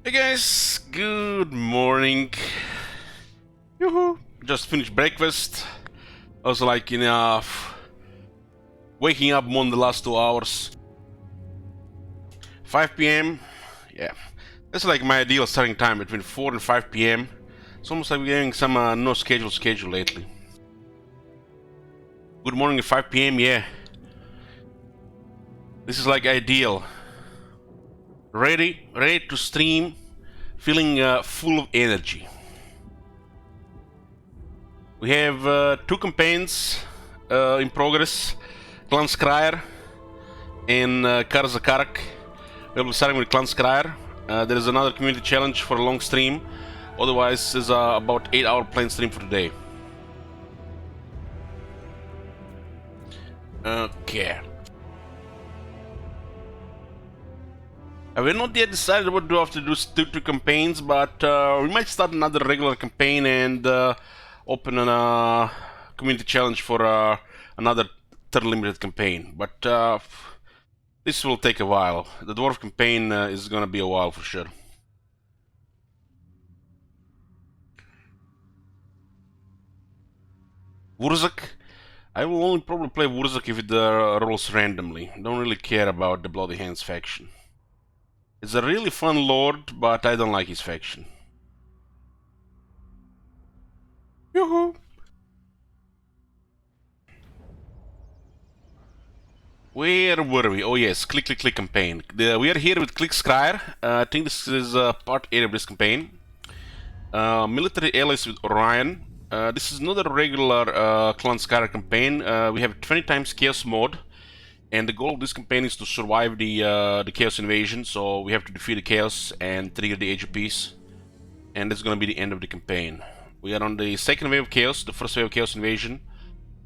Hey guys, good morning. Yoo-hoo. Just finished breakfast. I was like waking up more in the last 2 hours. 5 p.m. Yeah, that's like my ideal starting time, between 4 and 5 p.m. It's almost like we're getting some no schedule lately. Good morning at 5 p.m. Yeah, this is like ideal. Ready to stream, feeling full of energy. We have 2 campaigns in progress: Clan Skryre and Karzakarak. We'll be starting with Clan Skryre. There is another community challenge for a long stream. Otherwise, there's about 8-hour plain stream for today. Okay. We're not yet decided what to do after those two campaigns, but we might start another regular campaign and open a community challenge for another third limited campaign. But this will take a while. The dwarf campaign is gonna be a while for sure. Wurzak? I will only probably play Wurzak if it rolls randomly. Don't really care about the Bloody Hands faction. It's a really fun lord, but I don't like his faction. Yoo-hoo! Where were we? Oh yes, click campaign. We are here with Click Skryre. I think this is part 8 of this campaign. Military allies with Orion. This is not a regular Clan Skryre campaign. We have 20 times Chaos mode, and the goal of this campaign is to survive the Chaos invasion. So we have to defeat the Chaos and trigger the Age of Peace, and that's gonna be the end of the campaign. We are on the second wave of Chaos, the first wave of Chaos invasion,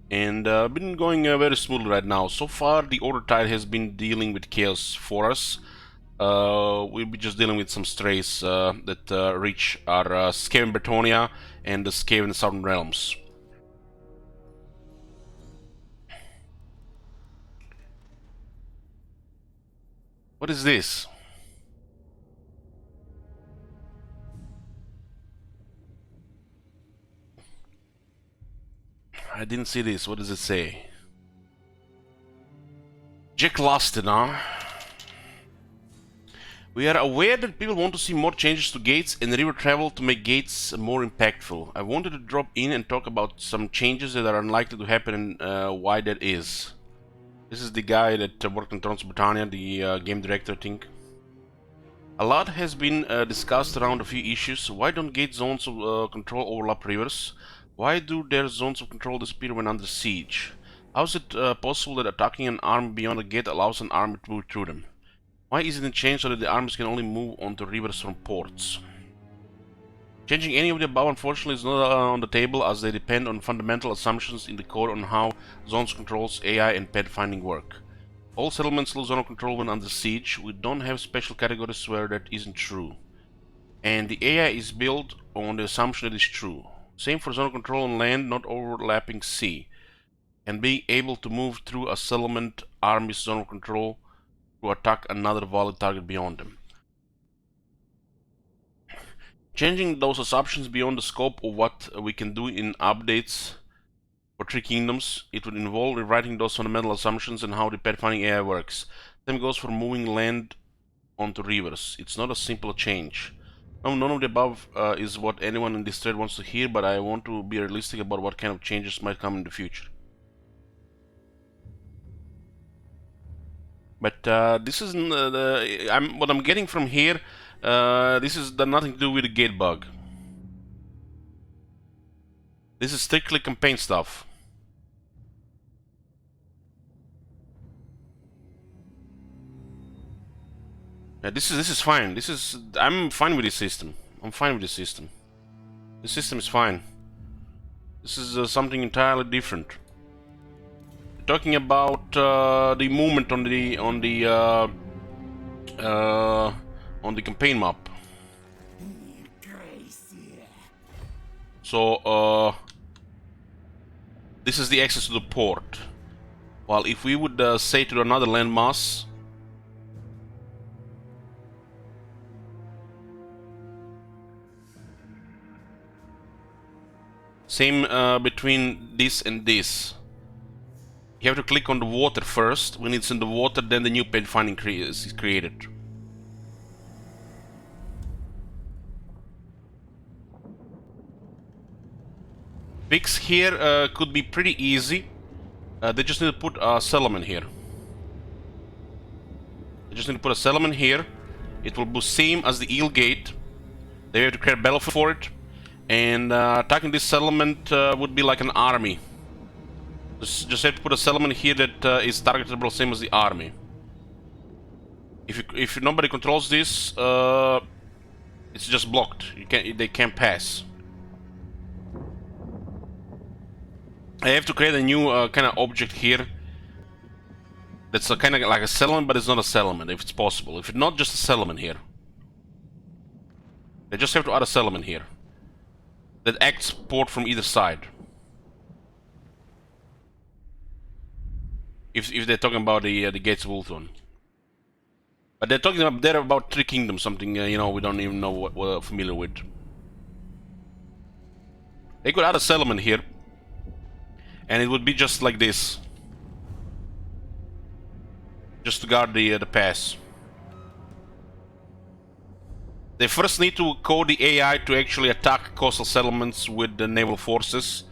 and been going very smoothly right now. So far, the Order Tide has been dealing with Chaos for us. We'll be just dealing with some strays that reach our Skaven Bretonia and the Skaven Southern Realms. What is this? I didn't see this. What does it say? Jack Lustin, huh? We are aware that people want to see more changes to gates and river travel to make gates more impactful. I wanted to drop in and talk about some changes that are unlikely to happen and why that is. This is the guy that worked on Thrones of Britannia, the game director, I think. A lot has been discussed around a few issues. Why don't gate zones of control overlap rivers? Why do their zones of control disappear when under siege? How is it possible that attacking an army beyond a gate allows an army to move through them? Why isn't it changed so that the armies can only move onto rivers from ports? Changing any of the above, unfortunately, is not on the table, as they depend on fundamental assumptions in the code on how zones controls, AI, and pathfinding work. All settlements lose zone of control when under siege. We don't have special categories where that isn't true. And the AI is built on the assumption that it's true. Same for zone of control on land, not overlapping sea. And being able to move through a settlement army's zone of control to attack another valid target beyond them. Changing those assumptions beyond the scope of what we can do in updates for 3 kingdoms, it would involve rewriting those fundamental assumptions and how the pathfinding AI works. Same goes for moving land onto rivers. It's not a simple change. No, none of the above is what anyone in this thread wants to hear, but I want to be realistic about what kind of changes might come in the future. But this is what I'm getting from here. This is nothing to do with the gate bug. This is strictly campaign stuff. Yeah, this is fine. I'm fine with this system. I'm fine with this system. This system is fine. This is something entirely different. We're talking about the movement on the campaign map. So this is the access to the port. While if we would say to another landmass, Same between this and this. You have to click on the water first. When it's in the water, then the new page finding is created. Fix here could be pretty easy. They just need to put a settlement here. They just need to put a settlement here. It will be same as the eel gate. They have to create a battlefield for it. And attacking this settlement would be like an army. Just have to put a settlement here that is targetable same as the army. If nobody controls this, it's just blocked. They can't pass. I have to create a new kind of object here. That's kind of like a settlement, but it's not a settlement, if it's possible. If it's not just a settlement here. They just have to add a settlement here. That acts port from either side. If they're talking about the Gates of Ultron. But they're talking about three kingdoms, something you know, we don't even know what we're familiar with. They could add a settlement here. And it would be just like this. Just to guard the pass. They first need to code the AI to actually attack coastal settlements with the naval forces.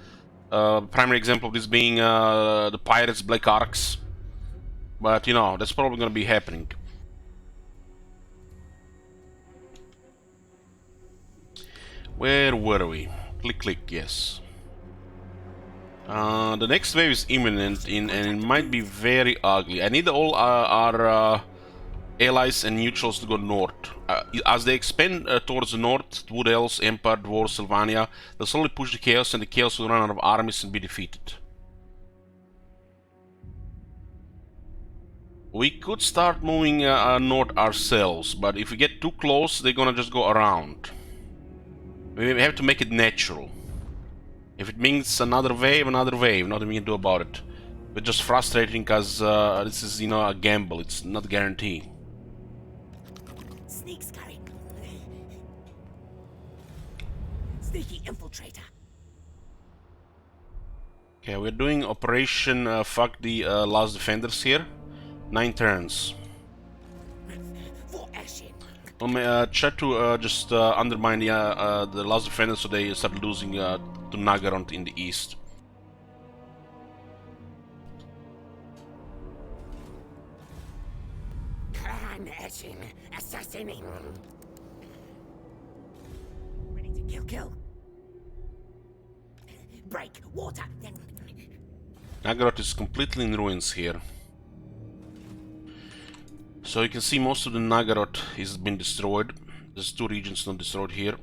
Primary example of this being the pirates, Black Arcs. But you know, that's probably going to be happening. Where were we? Click, click, yes. The next wave is imminent, and it might be very ugly. I need all our allies and neutrals to go north. As they expand towards the north, Wood Elves, Empire, Dwarves, Sylvania, they'll slowly push the Chaos, and the Chaos will run out of armies and be defeated. We could start moving north ourselves, but if we get too close, they're gonna just go around. We have to make it natural. If it means another wave, nothing we can do about it. It's just frustrating because this is, you know, a gamble. It's not a guarantee. Sneak Skryre. Sneaky infiltrator. Okay, we're doing Operation Fuck the Last Defenders here. 9 turns. For Ashen. Try to just undermine the Last Defenders so they start losing to Nagaroth in the east. Clan etching, assassinating. Ready to kill. Break, water, then. Nagaroth is completely in ruins here. So you can see most of the Nagaroth has been destroyed. There's 2 regions not destroyed here.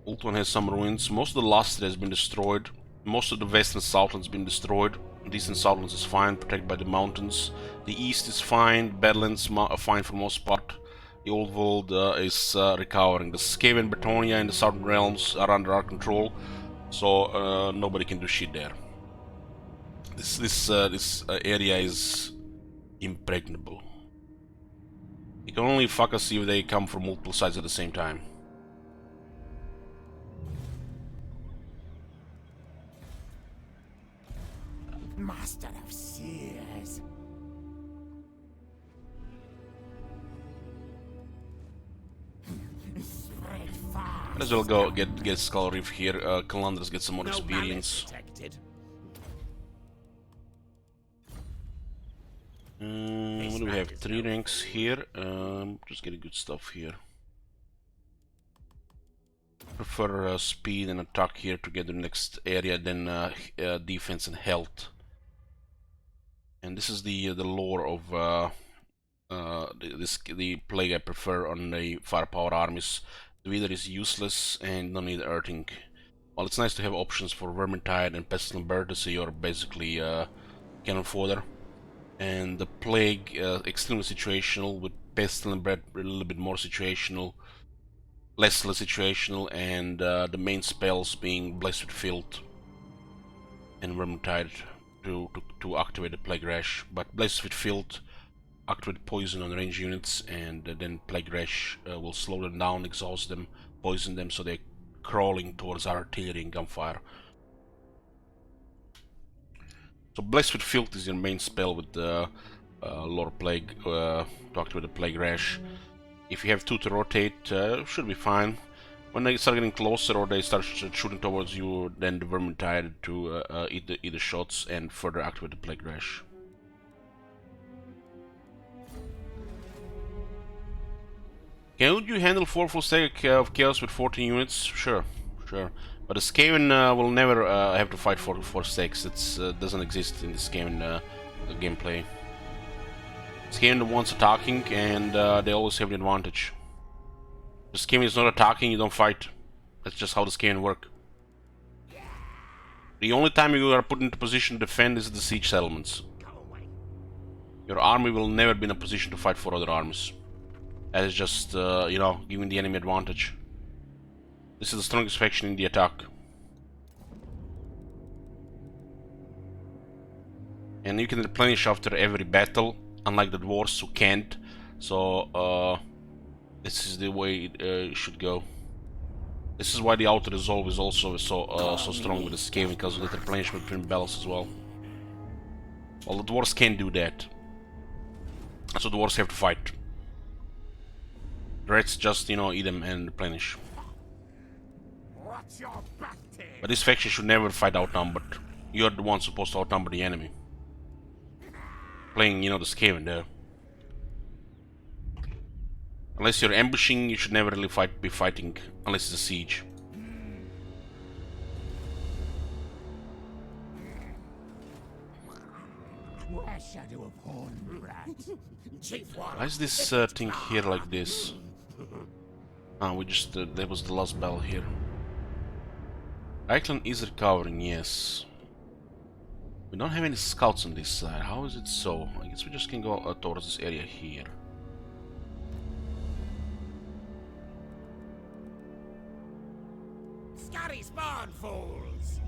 Ultron has some ruins. Most of the Lastrid has been destroyed. Most of the west and southlands has been destroyed. The east and southlands is fine, protected by the mountains. The east is fine. Badlands are fine for most part. The old world is recovering. The Skaven and Bretonia and the southern realms are under our control, so nobody can do shit there. This area is impregnable. You can only fuck us if they come from multiple sides at the same time. Master of Seers. Spread far. Might as well go get Skull Reef here. Calandras get some more experience. What do we have? 3 ranks here. Just getting good stuff here. Prefer speed and attack here to get the next area than defense and health. And this is the lore of the plague I prefer on the firepower armies. The Wither is useless and don't need earthing. Well, it's nice to have options for Vermintide and Pestilent Bird to see you're basically cannon fodder. And the plague extremely situational, with Pestilent Bird a little bit more situational, less situational, and the main spells being Blessed with Filth and Vermintide to activate the Plague Rash. But Blessed with Filth activate poison on range units, and then Plague Rash will slow them down, exhaust them, poison them, so they're crawling towards our artillery and gunfire. So Blessed with Filth is your main spell with the Lord Plague, to activate the Plague Rash. If you have 2 to rotate, should be fine. When they start getting closer or they start shooting towards you, then the Vermintide to eat the shots and further activate the Plague Rash. Can you handle 4 full stack of Chaos with 14 units? Sure. But the Skaven will never have to fight for 4 stacks. It doesn't exist in the Skaven gameplay. Skaven the ones attacking, and they always have the advantage. The Skaven is not attacking, you don't fight. That's just how the Skaven work. The only time you are put into position to defend is the siege settlements. Your army will never be in a position to fight for other armies. That is just, you know, giving the enemy advantage. This is the strongest faction in the attack. And you can replenish after every battle, unlike the dwarves who can't. So, this is the way it should go. This is why the auto-resolve is also so strong with the Skaven, because of the replenishment between battles as well. Well, the dwarves can't do that. So the dwarves have to fight. The reds just, you know, eat them and replenish. But this faction should never fight outnumbered. You're the one supposed to outnumber the enemy. Playing, you know, the Skaven there. Unless you're ambushing, you should never really be fighting, unless it's a siege. Why is this thing here like this? Ah, we just, that was the last battle here. Reichland is recovering, yes. We don't have any scouts on this side. How is it so? I guess we just can go towards this area here. Scary spawn fools!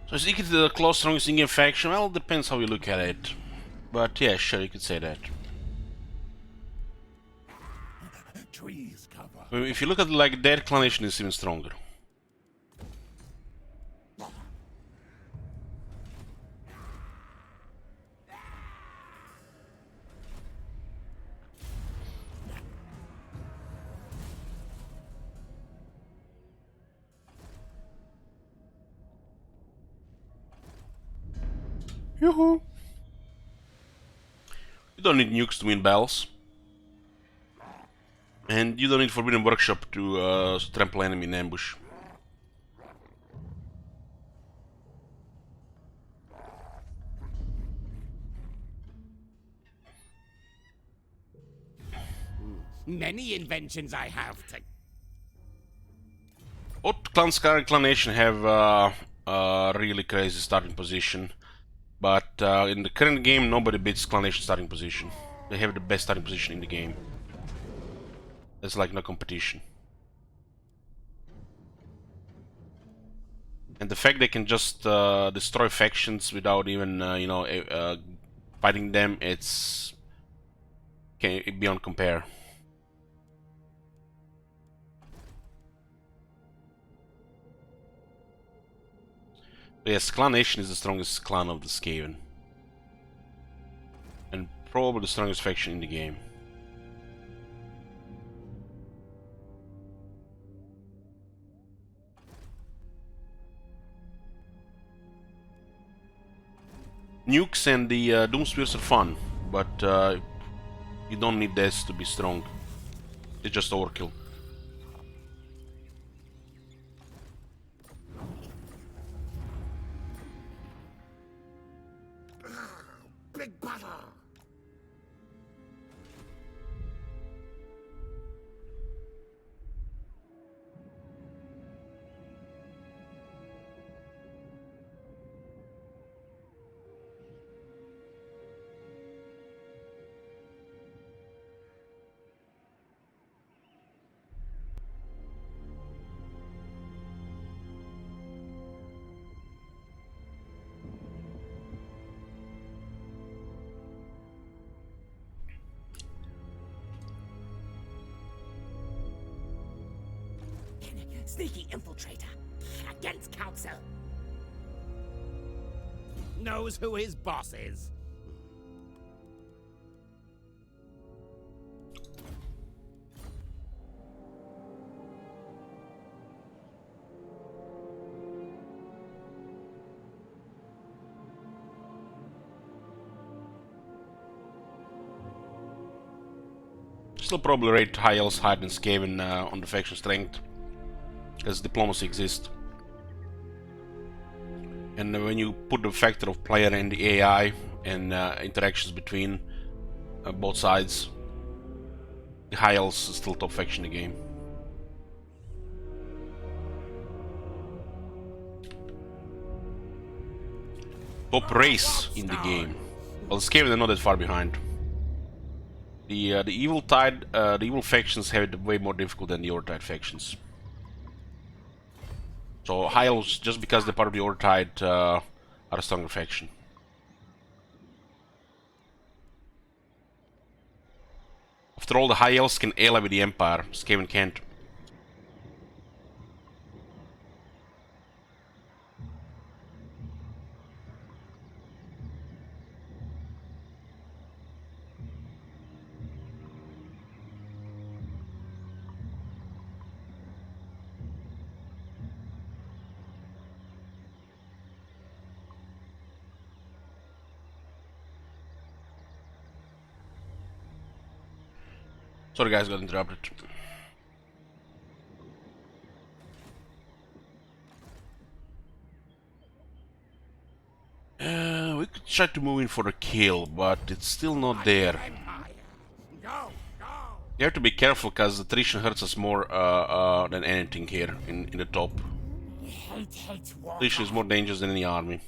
So is Ikit the close strongest in-game faction? Well, it depends how you look at it. But yeah, sure, you could say that. Trees cover. I mean, if you look at like their clanation is even stronger. Yoo-hoo! You don't need nukes to win battles. And you don't need Forbidden Workshop to trample enemy in ambush. Many inventions I have to... Both Clan Skryre and Clan Nation have a really crazy starting position. But in the current game, nobody beats Clan Nation starting position. They have the best starting position in the game. There's like no competition. And the fact they can just destroy factions without even, you know, fighting them, it's beyond compare. But yes, Clan Nation is the strongest clan of the Skaven. And probably the strongest faction in the game. Nukes and the Doomspears are fun, but you don't need this to be strong. It's just overkill. Big battle! Sneaky infiltrator. Against council. Knows who his boss is. Still probably rate high elves hide and Skaven on the faction strength, as diplomacy exists. And when you put the factor of player and the AI and interactions between both sides, the high elves is still top faction in the game. Top race in the game. Well, the Skaven are not that far behind. The evil tide, the evil factions have it way more difficult than the Ortide factions. So high elves, just because they're part of the Ortide, are a stronger faction. After all, the high elves can ally with the Empire. Skaven can't. Sorry guys, got interrupted. We could try to move in for a kill, but it's still not there. You have to be careful because attrition hurts us more than anything here in the top. Attrition is more dangerous than any army.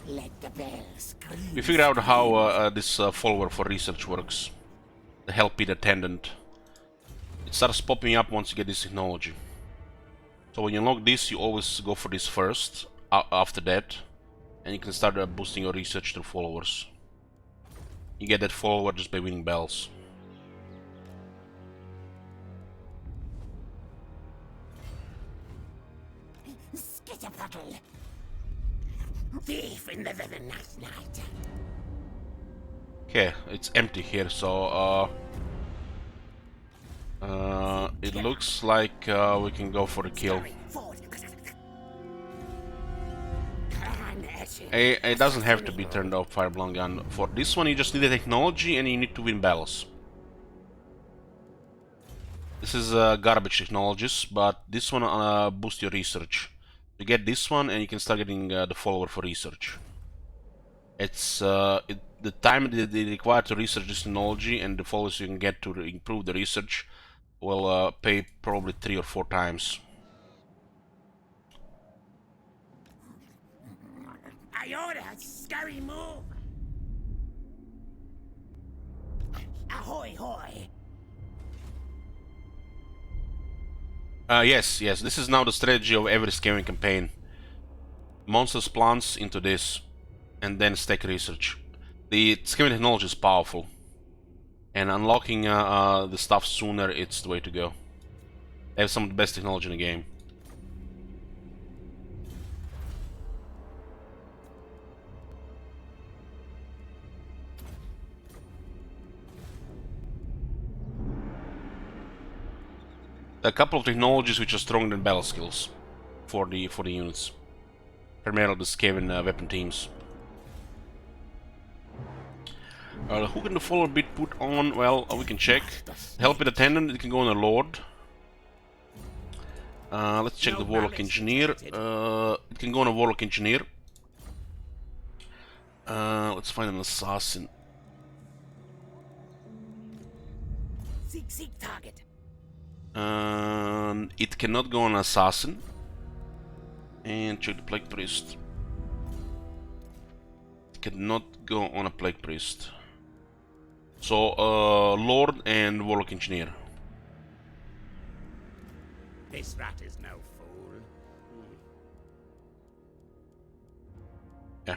Let the bells scream. We figured out how this follower for research works. The helped attendant. It starts popping up once you get this technology. So when you unlock this, you always go for this first, after that, and you can start boosting your research through followers. You get that follower just by winning bells. Skitterpuddle. Thief in the night. Okay, it's empty here, so it looks like we can go for the kill. It doesn't have to be turned off, Fireblowing Gun. For this one, you just need the technology and you need to win battles. This is garbage technologies, but this one boosts your research. You get this one, and you can start getting the follower for research. It's the time that they require to research this technology and the followers you can get to improve the research will pay probably 3 or 4 times. I order a scurry move. Ahoy, hoy. Yes, this is now the strategy of every Skaven campaign. Monsters plants into this, and then stack research. The Skaven technology is powerful, and unlocking the stuff sooner, it's the way to go. They have some of the best technology in the game. A couple of technologies which are stronger than battle skills for the units, primarily the Skaven weapon teams. Who can the follower bit put on? Well, we can check. Help with attendant, it can go on a lord. Let's check the warlock engineer. It can go on a warlock engineer. Let's find an assassin. Seek target. It cannot go on assassin. And check the plague priest. It cannot go on a plague priest. So lord and warlock engineer. This rat is no fool. Yeah.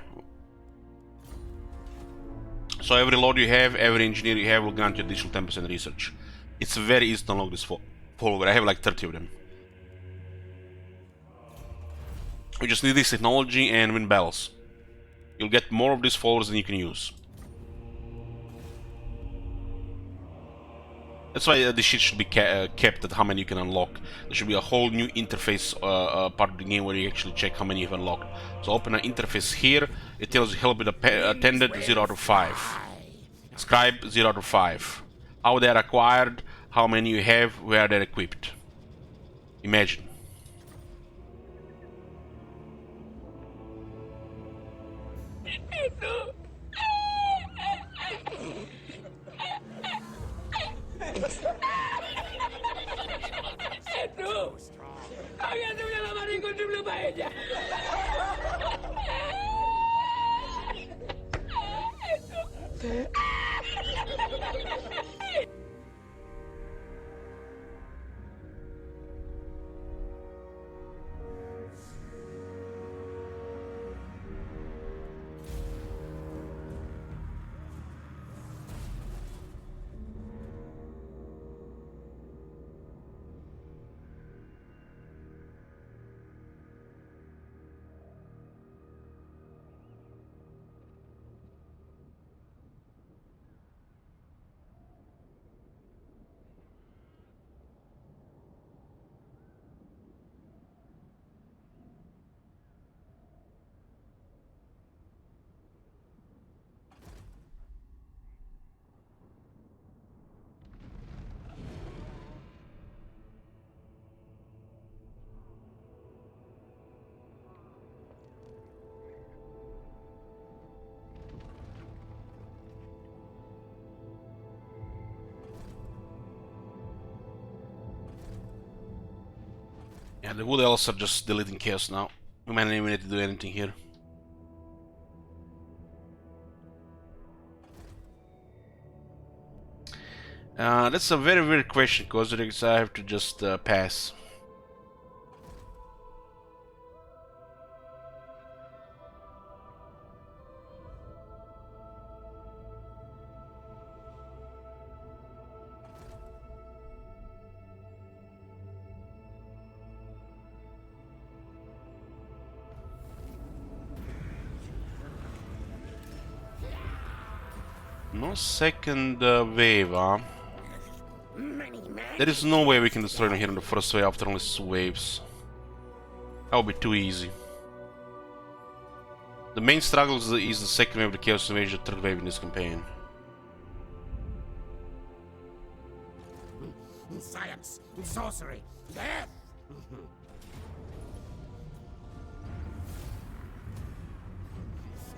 So every lord you have, every engineer you have will grant you additional 10% research. It's very easy to unlock this follower. I have like 30 of them. You just need this technology and win battles. You'll get more of these followers than you can use. That's why this shit should be kept at how many you can unlock. There should be a whole new interface part of the game where you actually check how many you've unlocked. So open an interface here. It tells you help with attended 0 out of 5. Scribe 0 out of 5. How they're acquired, how many you have, where they're equipped. Imagine. Yeah, the wood elves are just deleting chaos now. We might not even need to do anything here. That's a very weird question, Kozurix. I have to just pass. No second wave, huh? There is no way we can destroy them here in the first wave after only 2 waves. That would be too easy. The main struggle is the second wave of the Chaos Invasion, the third wave in this campaign. Science, sorcery, death.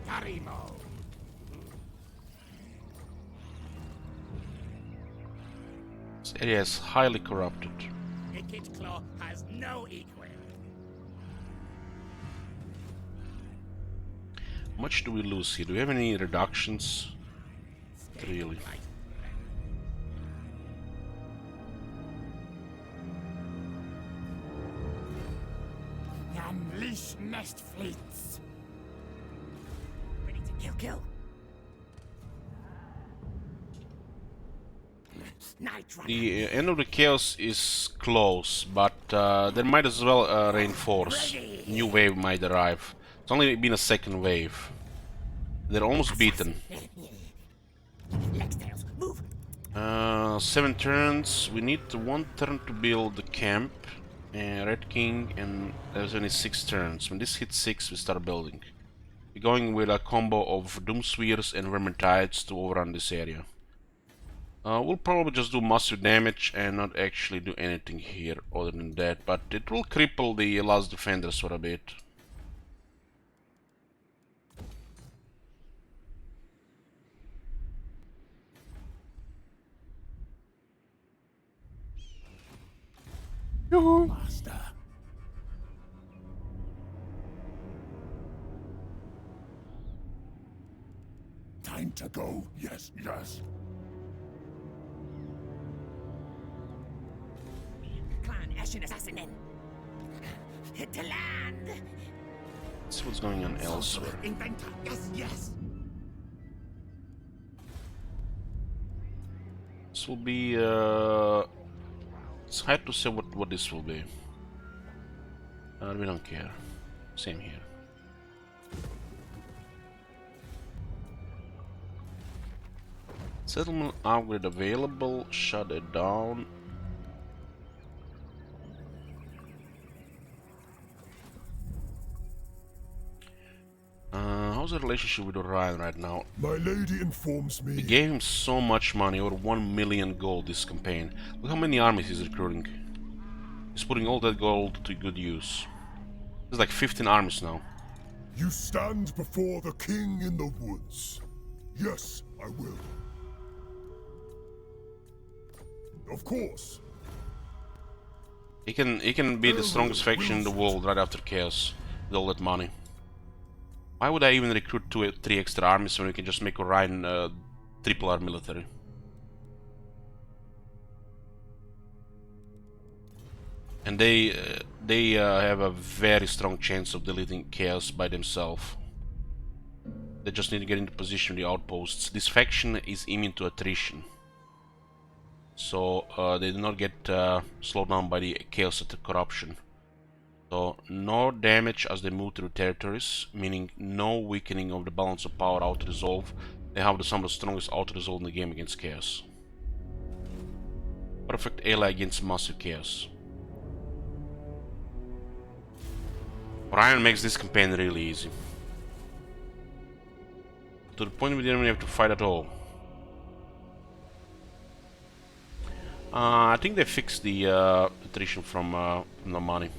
Skryre. This area is highly corrupted. Wicked Claw has no equal. How much do we lose here? Do we have any reductions? Not really. Unleash nest fleets. Ready to kill. The end of the chaos is close, but there might as well reinforce. New wave might arrive. It's only been a second wave. They're almost beaten. 7 turns. We need 1 turn to build the camp. Red King, and there's only 6 turns. When this hits 6, we start building. We're going with a combo of Doomspheres and Vermintides to overrun this area. We'll probably just do massive damage and not actually do anything here other than that, but it will cripple the last defenders for a bit. Yoo-hoo. Master. Time to go. Yes. Clan Ashen Assassinin. To land. Let's see what's going on elsewhere. Inventor. Yes. This will be it's hard to say what this will be. We don't care. Same here. Settlement upgrade available. Shut it down. How's the relationship with Orion right now? My lady informs me. We gave him so much money, over 1 million gold this campaign. Look how many armies he's recruiting. He's putting all that gold to good use. There's like 15 armies now. You stand before the king in the woods. Yes, I will. Of course. He can be the strongest faction in the world right after Chaos with all that money. Why would I even recruit 3 extra armies when we can just make Orion triple our military? And they have a very strong chance of deleting Chaos by themselves. They just need to get into position with the outposts. This faction is immune to attrition, so they do not get slowed down by the Chaos and the corruption. So no damage as they move through territories, meaning no weakening of the balance of power auto-resolve. They have some of the strongest auto-resolve in the game against Chaos. Perfect ally against massive Chaos. Orion makes this campaign really easy. To the point we didn't even have to fight at all. I think they fixed the attrition from the money.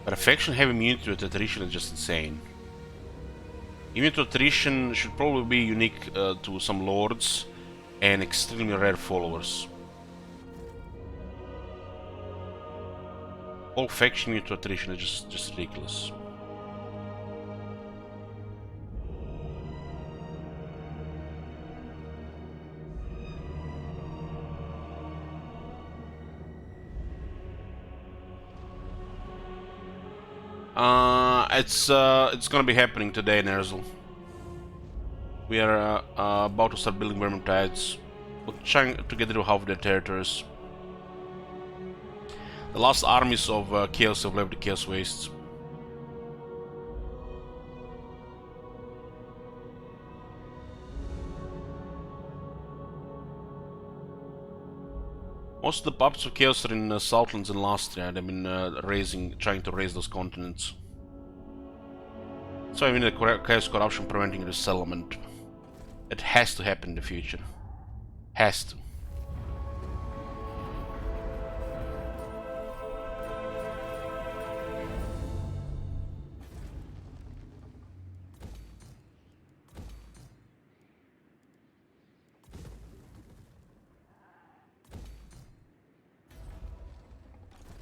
But a faction having immunity to attrition is just insane. Immunity to attrition should probably be unique to some lords and extremely rare followers. All faction immune to attrition is just ridiculous. It's gonna be happening today in Erzel. We are about to start building Vermintides. We're trying to get rid of half of their territories. The last armies of Chaos have left the Chaos Wastes. Most of the puppets of Chaos are in Southlands and Lastria. They've been trying to raise those continents. So I mean the Chaos corruption preventing resettlement. It has to happen in the future. Has to.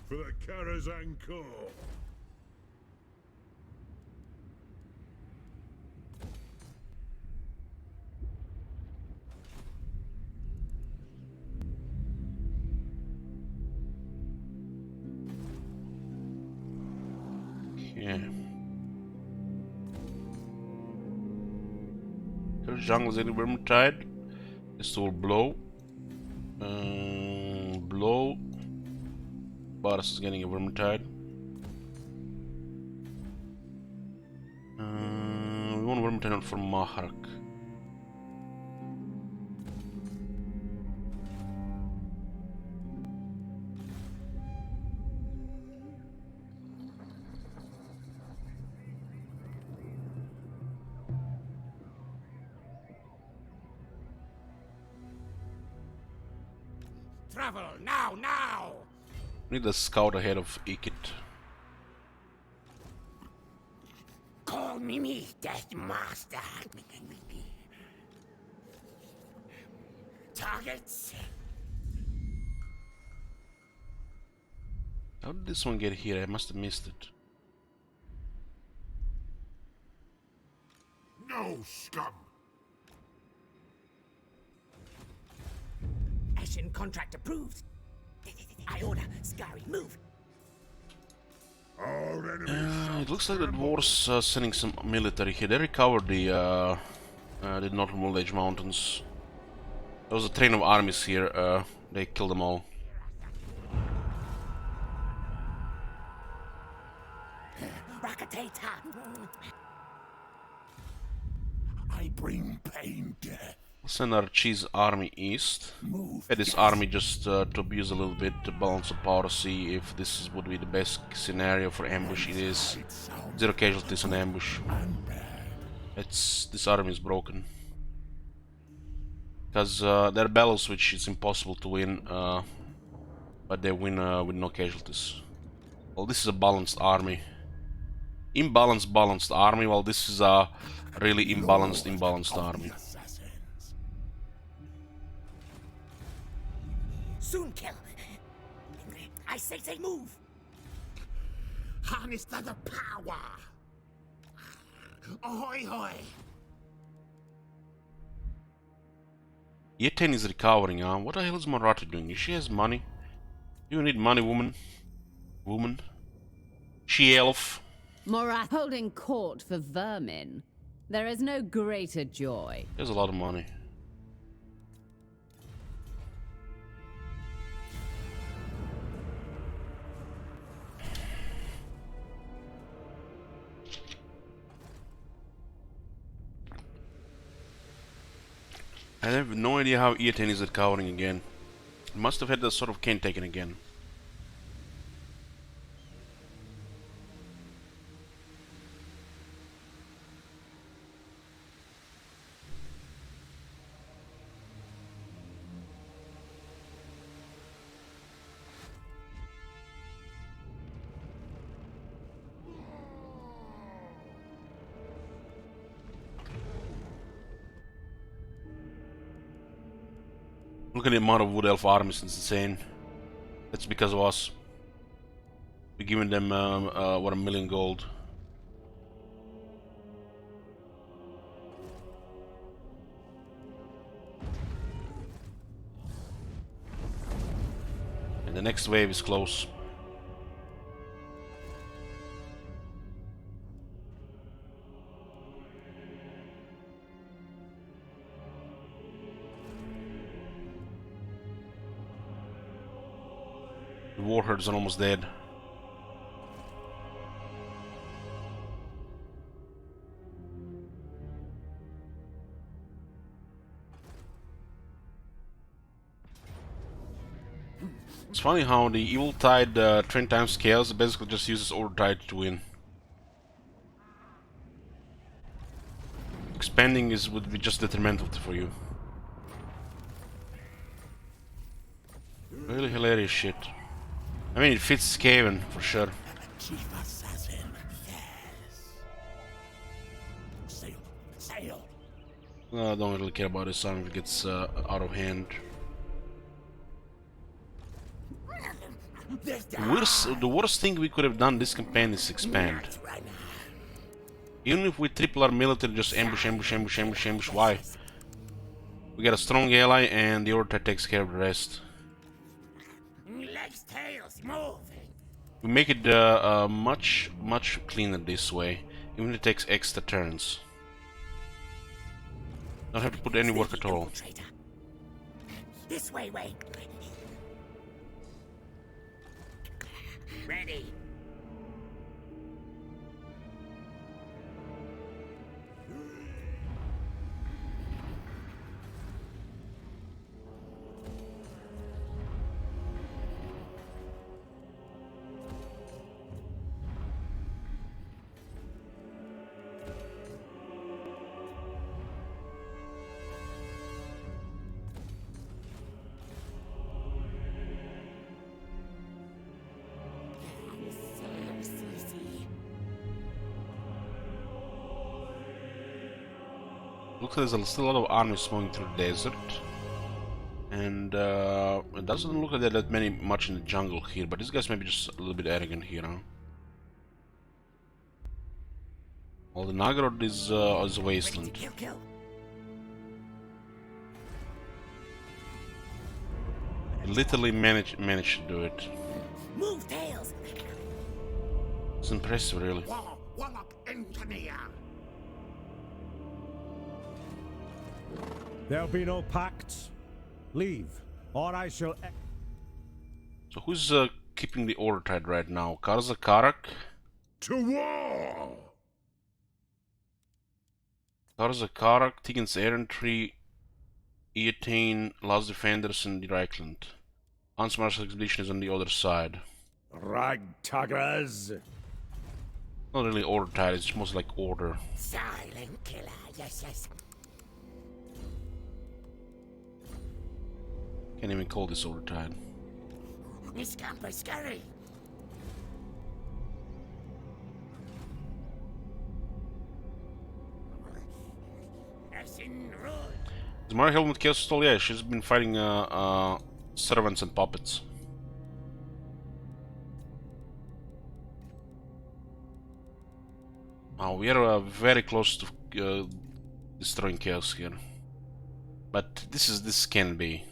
For the Karazhan Corps. Yeah. There's jungles in the Vermintide. This will blow. Blow. Boris is getting a Vermintide. We want Vermintide out for Mahrak. Travel now, now! Need a scout ahead of Ikit. Call me Death Master. Targets. How did this one get here? I must have missed it. No, scum! Ashen contract approved. I order. Skryre, move. Our enemies It looks like the dwarves are sending some military here. They recovered the Northern Edge Mountains. There was a train of armies here. They killed them all. Rakatata. I bring pain, death. Let's send our cheese army east. Move. Get this army just to abuse a little bit, to balance the power, see if would be the best scenario for ambush. It is. 0 casualties on ambush. This army is broken. Because there are battles which it's impossible to win, but they win with no casualties. Well, this is a balanced army. Balanced army, while this is a really imbalanced army. Soon kill. I say move. Harness to the power. Ahoy, hoy. Yeten is recovering, huh? What the hell is Marata doing? She has money. You need money, woman. Woman. She elf. Morat holding court for vermin. There is no greater joy. There's a lot of money. I have no idea how Eaten is recovering again. Must have had the sort of cane taken again. Look at the amount of Wood Elf armies, it's insane. That's because of us. We're giving them, what, 1 million gold. And the next wave is close. The warherds are almost dead. It's funny how the Evil Tide train time scales basically just uses Order Tide to win. Expanding would be just detrimental for you. Really hilarious shit. I mean, it fits Skaven for sure. Chief assassin. Yes. Sail. Sail. I don't really care about this army if it gets out of hand. The worst thing we could have done this campaign is expand. Even if we triple our military, just ambush. Why? We got a strong ally and the Order takes care of the rest. Legs, tails, moving. We make it much cleaner this way, even if it takes extra turns. Don't have to put any work at all. This way, way. Ready. Looks like there's still a lot of armies moving through the desert. And it doesn't look like there are that much in the jungle here, but these guys may be just a little bit arrogant here, huh? Well, the Nagarod is a wasteland. Kill. Literally managed to do it. Move tails. It's impressive, really. Warlock engineer. There'll be no pacts. Leave, or I shall. So who's keeping the order tight right now? Karza Karak? To war! Karza Karak, Tiggin's Errantry, Eatane, Last Defenders, and Reichland. Hans Marshall Expedition is on the other side. Ragtuggers. Not really order tight, it's most like order. Silent killer. Yes, yes. Can't even call this order tight. Miss Camper Skryre. As in rule. Is Mara Helmut Chaos still? Yeah, she's been fighting servants and puppets. Oh, we are very close to destroying Chaos here. But this can be.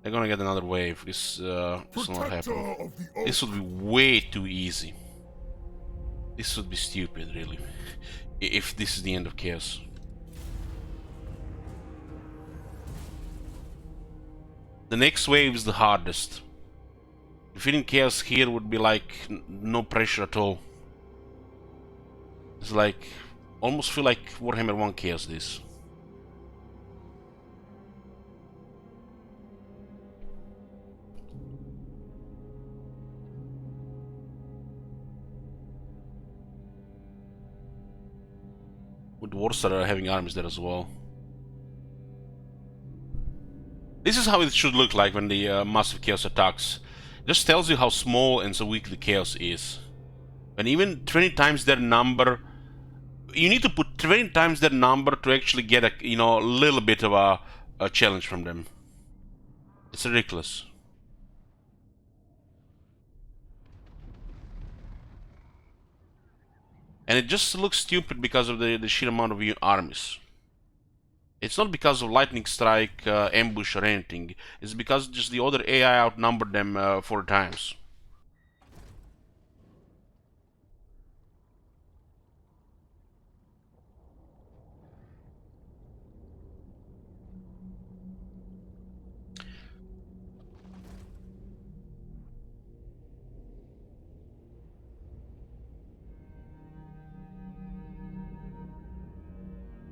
They're gonna get another wave. This will not happen. This would be way too easy. This would be stupid, really. If this is the end of Chaos. The next wave is the hardest. Defeating Chaos here would be like no pressure at all. It's like almost feel like Warhammer 1 Chaos this. With dwarves that are having armies there as well. This is how it should look like when the massive Chaos attacks. It just tells you how small and so weak the Chaos is. And even 20 times their number, you need to put 20 times their number to actually get a little bit of a challenge from them. It's ridiculous. And it just looks stupid because of the sheer amount of armies. It's not because of lightning strike, ambush or anything. It's because just the other AI outnumbered them 4 times.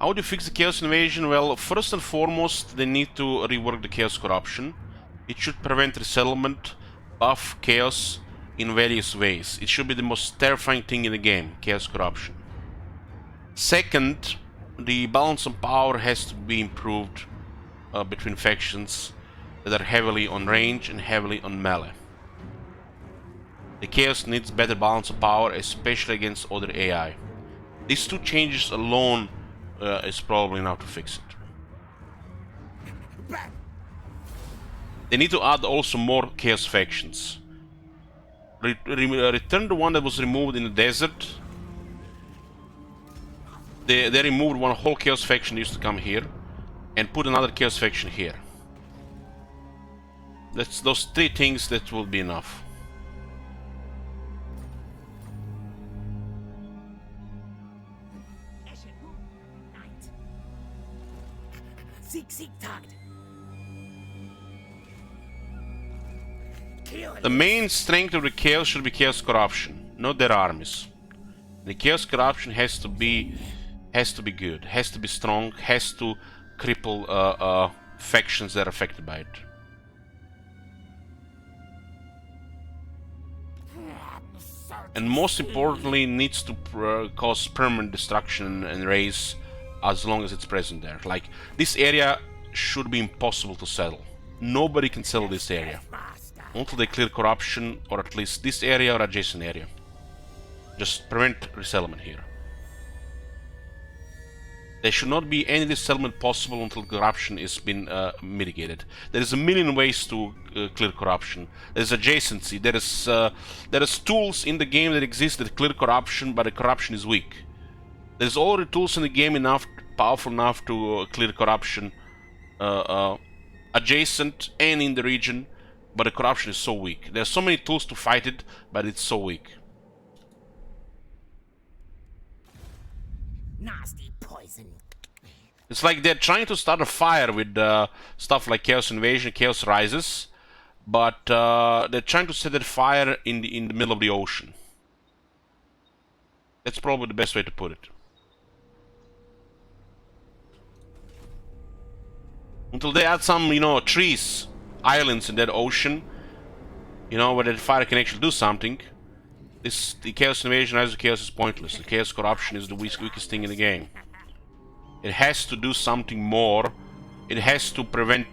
How do you fix the Chaos Invasion? Well, first and foremost, they need to rework the Chaos Corruption. It should prevent resettlement, buff Chaos in various ways. It should be the most terrifying thing in the game, Chaos Corruption. Second, the balance of power has to be improved between factions that are heavily on range and heavily on melee. The Chaos needs better balance of power, especially against other AI. These 2 changes alone is probably enough to fix it. They need to add also more Chaos factions. Return the one that was removed in the desert. They removed one whole Chaos faction that used to come here and put another Chaos faction here. That's those 3 things that will be enough. The main strength of the Chaos should be Chaos Corruption, not their armies. The Chaos Corruption has to be good, has to be strong, has to cripple factions that are affected by it. And most importantly, needs to cause permanent destruction and raise as long as it's present there. Like, this area should be impossible to settle. Nobody can settle this area until they clear corruption, or at least this area or adjacent area. Just prevent resettlement here. There should not be any resettlement possible until corruption is been mitigated. There is a million ways to clear corruption. There's adjacency. There is tools in the game that exist that clear corruption, but the corruption is weak. There's already tools in the game powerful enough to clear corruption adjacent and in the region, but the corruption is so weak. There's so many tools to fight it, but it's so weak. Nasty poison. It's like they're trying to start a fire with stuff like Chaos Invasion, Chaos Rises, but they're trying to set that fire in the middle of the ocean. That's probably the best way to put it. Until they add some, you know, trees, islands in that ocean, you know, where that fire can actually do something. The Chaos Invasion, Rise of Chaos is pointless. The Chaos Corruption is the weakest thing in the game. It has to do something more. It has to prevent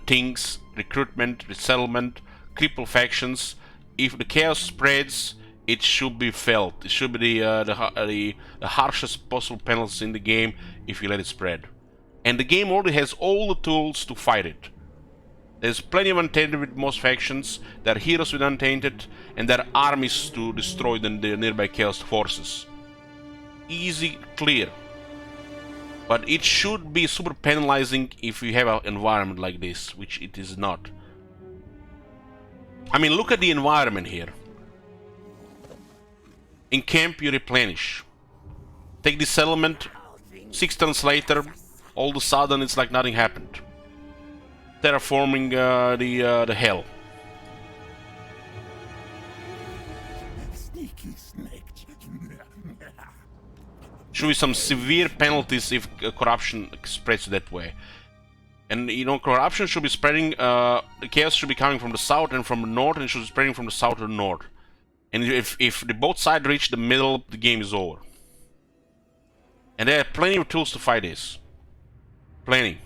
things, recruitment, resettlement, cripple factions. If the chaos spreads, it should be felt. It should be the harshest possible penalties in the game if you let it spread. And the game already has all the tools to fight it. There's plenty of Untainted with most factions, there are heroes with Untainted, and there are armies to destroy the nearby Chaos forces. Easy, clear. But it should be super penalizing if you have an environment like this, which it is not. I mean, look at the environment here. In camp you replenish. Take this settlement, 6 turns later, all of a sudden it's like nothing happened. Terraforming the hell. Sneaky snake. Should be some severe penalties if corruption spreads that way. And you know, corruption should be spreading, the chaos should be coming from the south and from the north, and it should be spreading from the south to the north. And if the both sides reach the middle, the game is over. And there are plenty of tools to fight this. Plenty.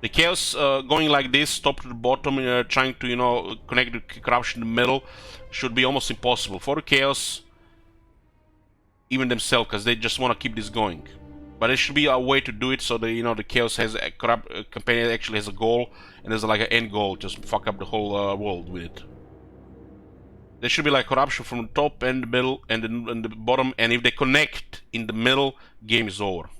The chaos going like this, top to the bottom, trying to, you know, connect the corruption in the middle, should be almost impossible for the chaos, even themselves, because they just want to keep this going. But there should be a way to do it so that, you know, the chaos has a campaign actually has a goal, and there's like an end goal, just fuck up the whole world with it. There should be like corruption from the top and the middle and the bottom, and if they connect in the middle, game is over.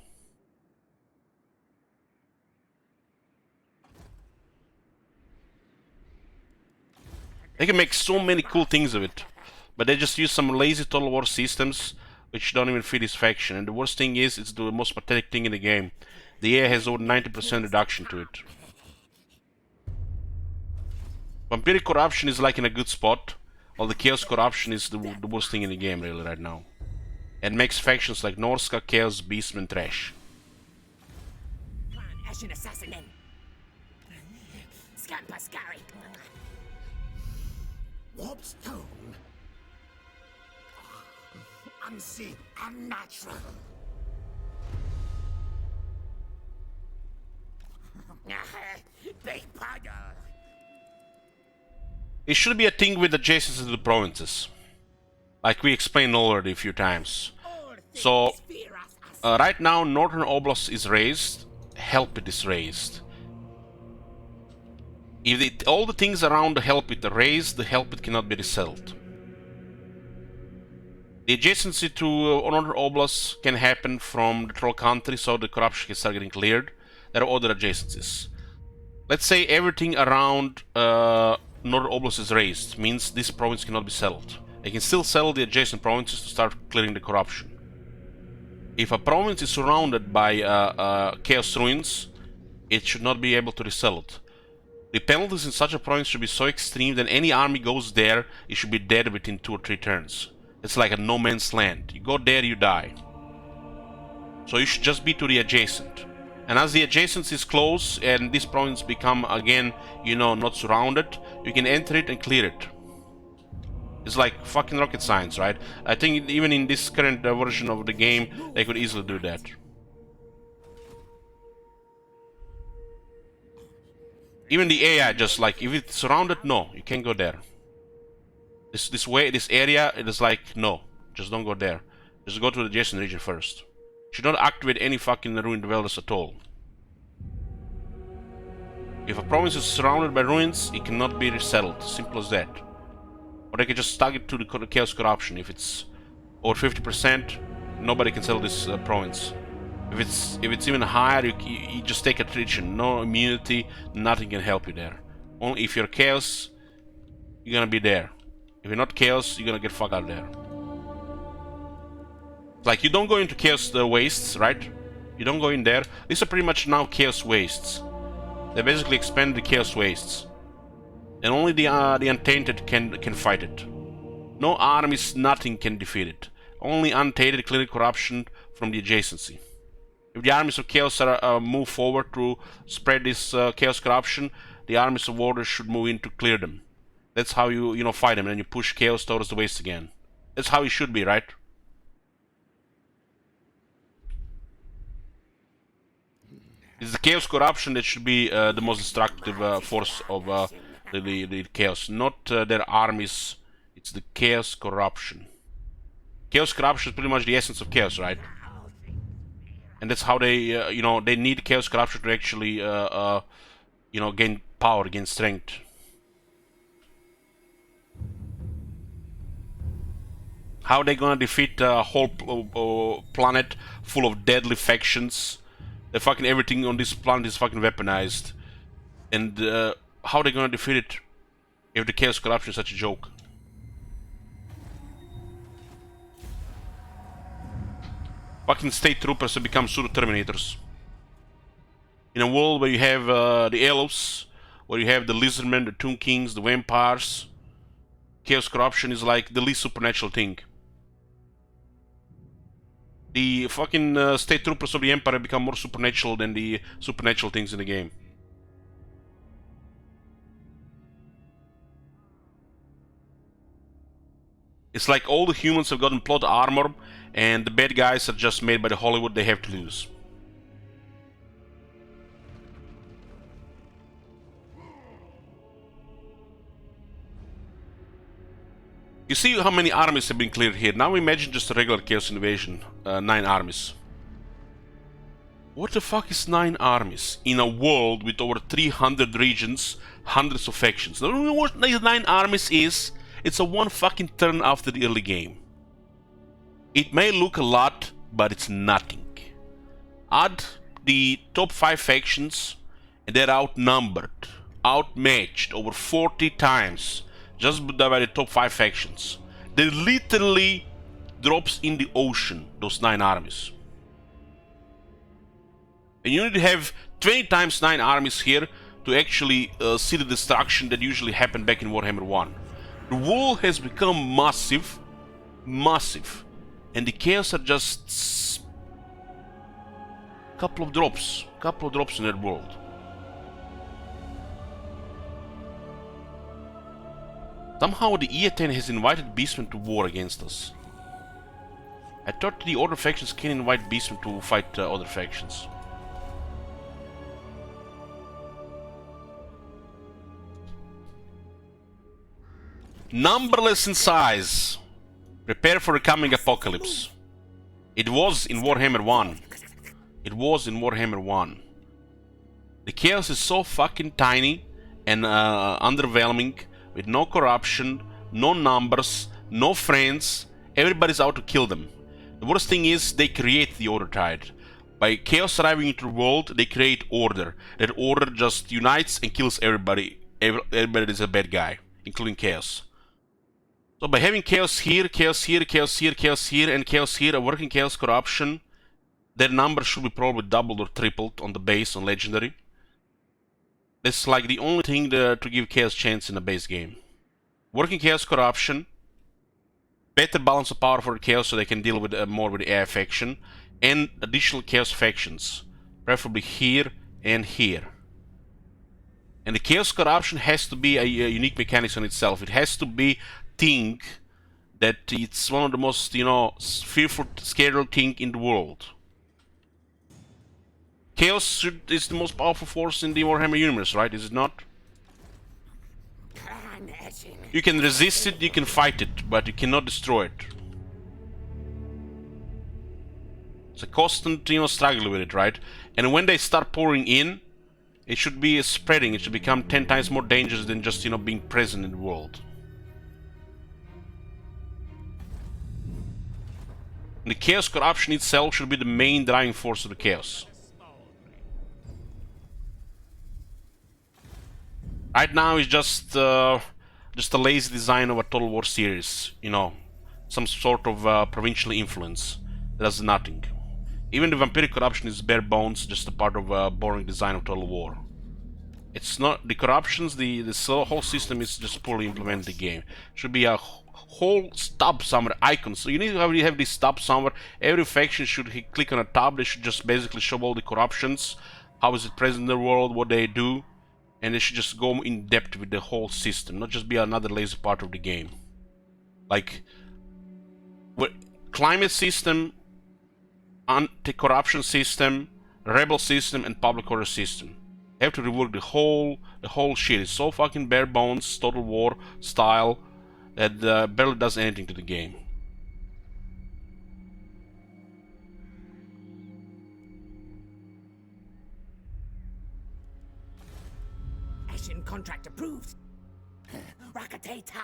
They can make so many cool things of it, but they just use some lazy Total War systems which don't even fit his faction. And the worst thing is, it's the most pathetic thing in the game. The AI has over 90% reduction to it. Vampiric corruption is like in a good spot, while the Chaos corruption is the worst thing in the game really right now. And makes factions like Norska, Chaos, Beastman trash. Come on, Ashen Assassin. Scamper Skryre. Warp stone. Unseen, unnatural. Big puddle. It should be a thing with adjacencies to the provinces, like we explained already a few times. So, right now Northern Oblast is raised, Helpit is raised. If all the things around the Helpit are raised, the Helpit cannot be resettled. The adjacency to Northern Oblast can happen from the Troll country, so the corruption can start getting cleared. There are other adjacencies. Let's say everything around Northern Oblast is raised, means this province cannot be settled. They can still settle the adjacent provinces to start clearing the corruption. If a province is surrounded by Chaos Ruins, it should not be able to resettle it. The penalties in such a province should be so extreme that any army goes there, it should be dead within 2 or 3 turns. It's like a no man's land. You go there, you die. So you should just be to the adjacent. And as the adjacent is close and this province become again, you know, not surrounded, you can enter it and clear it. It's like fucking rocket science, right? I think even in this current version of the game, they could easily do that. Even the AI, just like, if it's surrounded, no, you can't go there. This area, it is like, no, just don't go there. Just go to the adjacent region first. Should not activate any fucking ruined dwellers at all. If a province is surrounded by ruins, it cannot be resettled. Simple as that. Or they can just tag it to the Chaos Corruption. If it's over 50%, nobody can settle this province. If it's even higher, you just take attrition. No immunity, nothing can help you there. Only if you're chaos, you're gonna be there. If you're not chaos, you're gonna get fucked out there. Like, you don't go into chaos wastes, right? You don't go in there. These are pretty much now chaos wastes. They basically expand the chaos wastes, and only the untainted can fight it. No armies, nothing can defeat it. Only untainted clear corruption from the adjacency. If the armies of chaos are move forward to spread this chaos corruption, the armies of order should move in to clear them. That's how you fight them, and then you push chaos towards the waste again. That's how it should be, right? It's the chaos corruption that should be the most destructive force of the chaos, not their armies. It's the chaos corruption. Chaos corruption is pretty much the essence of chaos, right? And that's how they, they need chaos corruption to actually, gain power, gain strength. How are they gonna defeat a whole planet full of deadly factions? Fucking everything on this planet is fucking weaponized. And how are they gonna defeat it if the chaos corruption is such a joke? Fucking state troopers have become pseudo terminators. In a world where you have the elves, where you have the lizardmen, the tomb kings, the vampires, chaos corruption is like the least supernatural thing. The fucking state troopers of the empire have become more supernatural than the supernatural things in the game. It's like all the humans have gotten plot armor, and the bad guys are just made by the Hollywood they have to lose. You see how many armies have been cleared here. Now imagine just a regular Chaos Invasion. 9 armies. What the fuck is 9 armies in a world with over 300 regions, hundreds of factions? Now, you know what 9 armies is? It's a one fucking turn after the early game. It may look a lot, but it's nothing. Add the top 5 factions, and they're outnumbered, outmatched over 40 times just by the top 5 factions. They literally drops in the ocean, those 9 armies. And you need to have 20 times 9 armies here to actually see the destruction that usually happened back in Warhammer 1. The world has become massive, and the chaos are just couple of drops in that world. Somehow the E10 has invited beastmen to war against us. I thought the other factions can invite beastmen to fight other factions. Numberless in size. Prepare for the coming apocalypse. It was in Warhammer 1. It was in Warhammer 1. The chaos is so fucking tiny and underwhelming, with no corruption, no numbers, no friends. Everybody's out to kill them. The worst thing is they create the order tide. By chaos arriving into the world, they create order. That order just unites and kills everybody. Everybody is a bad guy, including chaos. So by having chaos here, chaos here, chaos here, chaos here, and chaos here, a working chaos corruption, their number should be probably doubled or tripled on the base, on legendary. It's like the only thing to give chaos chance in a base game. Working chaos corruption, better balance of power for the chaos so they can deal with more with the air faction, and additional chaos factions, preferably here and here. And the chaos corruption has to be a unique mechanics on itself. It has to be thing that it's one of the most, fearful, scary thing in the world. Chaos is the most powerful force in the Warhammer universe, right? Is it not? You can resist it, you can fight it, but you cannot destroy it. It's a constant, struggle with it, right? And when they start pouring in, it should be spreading. It should become 10 times more dangerous than just, being present in the world. And the chaos corruption itself should be the main driving force of the chaos. Right now it's just a lazy design of a Total War series, you know, some sort of provincial influence. It does nothing. Even the vampiric corruption is bare bones, just a part of a boring design of Total War. It's not the corruptions. The whole system is just poorly implemented. The game should be a whole stop somewhere icon. So you need to have this stop somewhere. Every faction should click on a tab. They should just basically show all the corruptions, how is it present in the world, what they do, and they should just go in depth with the whole system, not just be another lazy part of the game. Like climate system, anti-corruption system, rebel system, and public order system. Have to rework the whole shit. It's so fucking bare bones, Total War style, that barely does anything to the game. Ashen contract approved. Rakatata.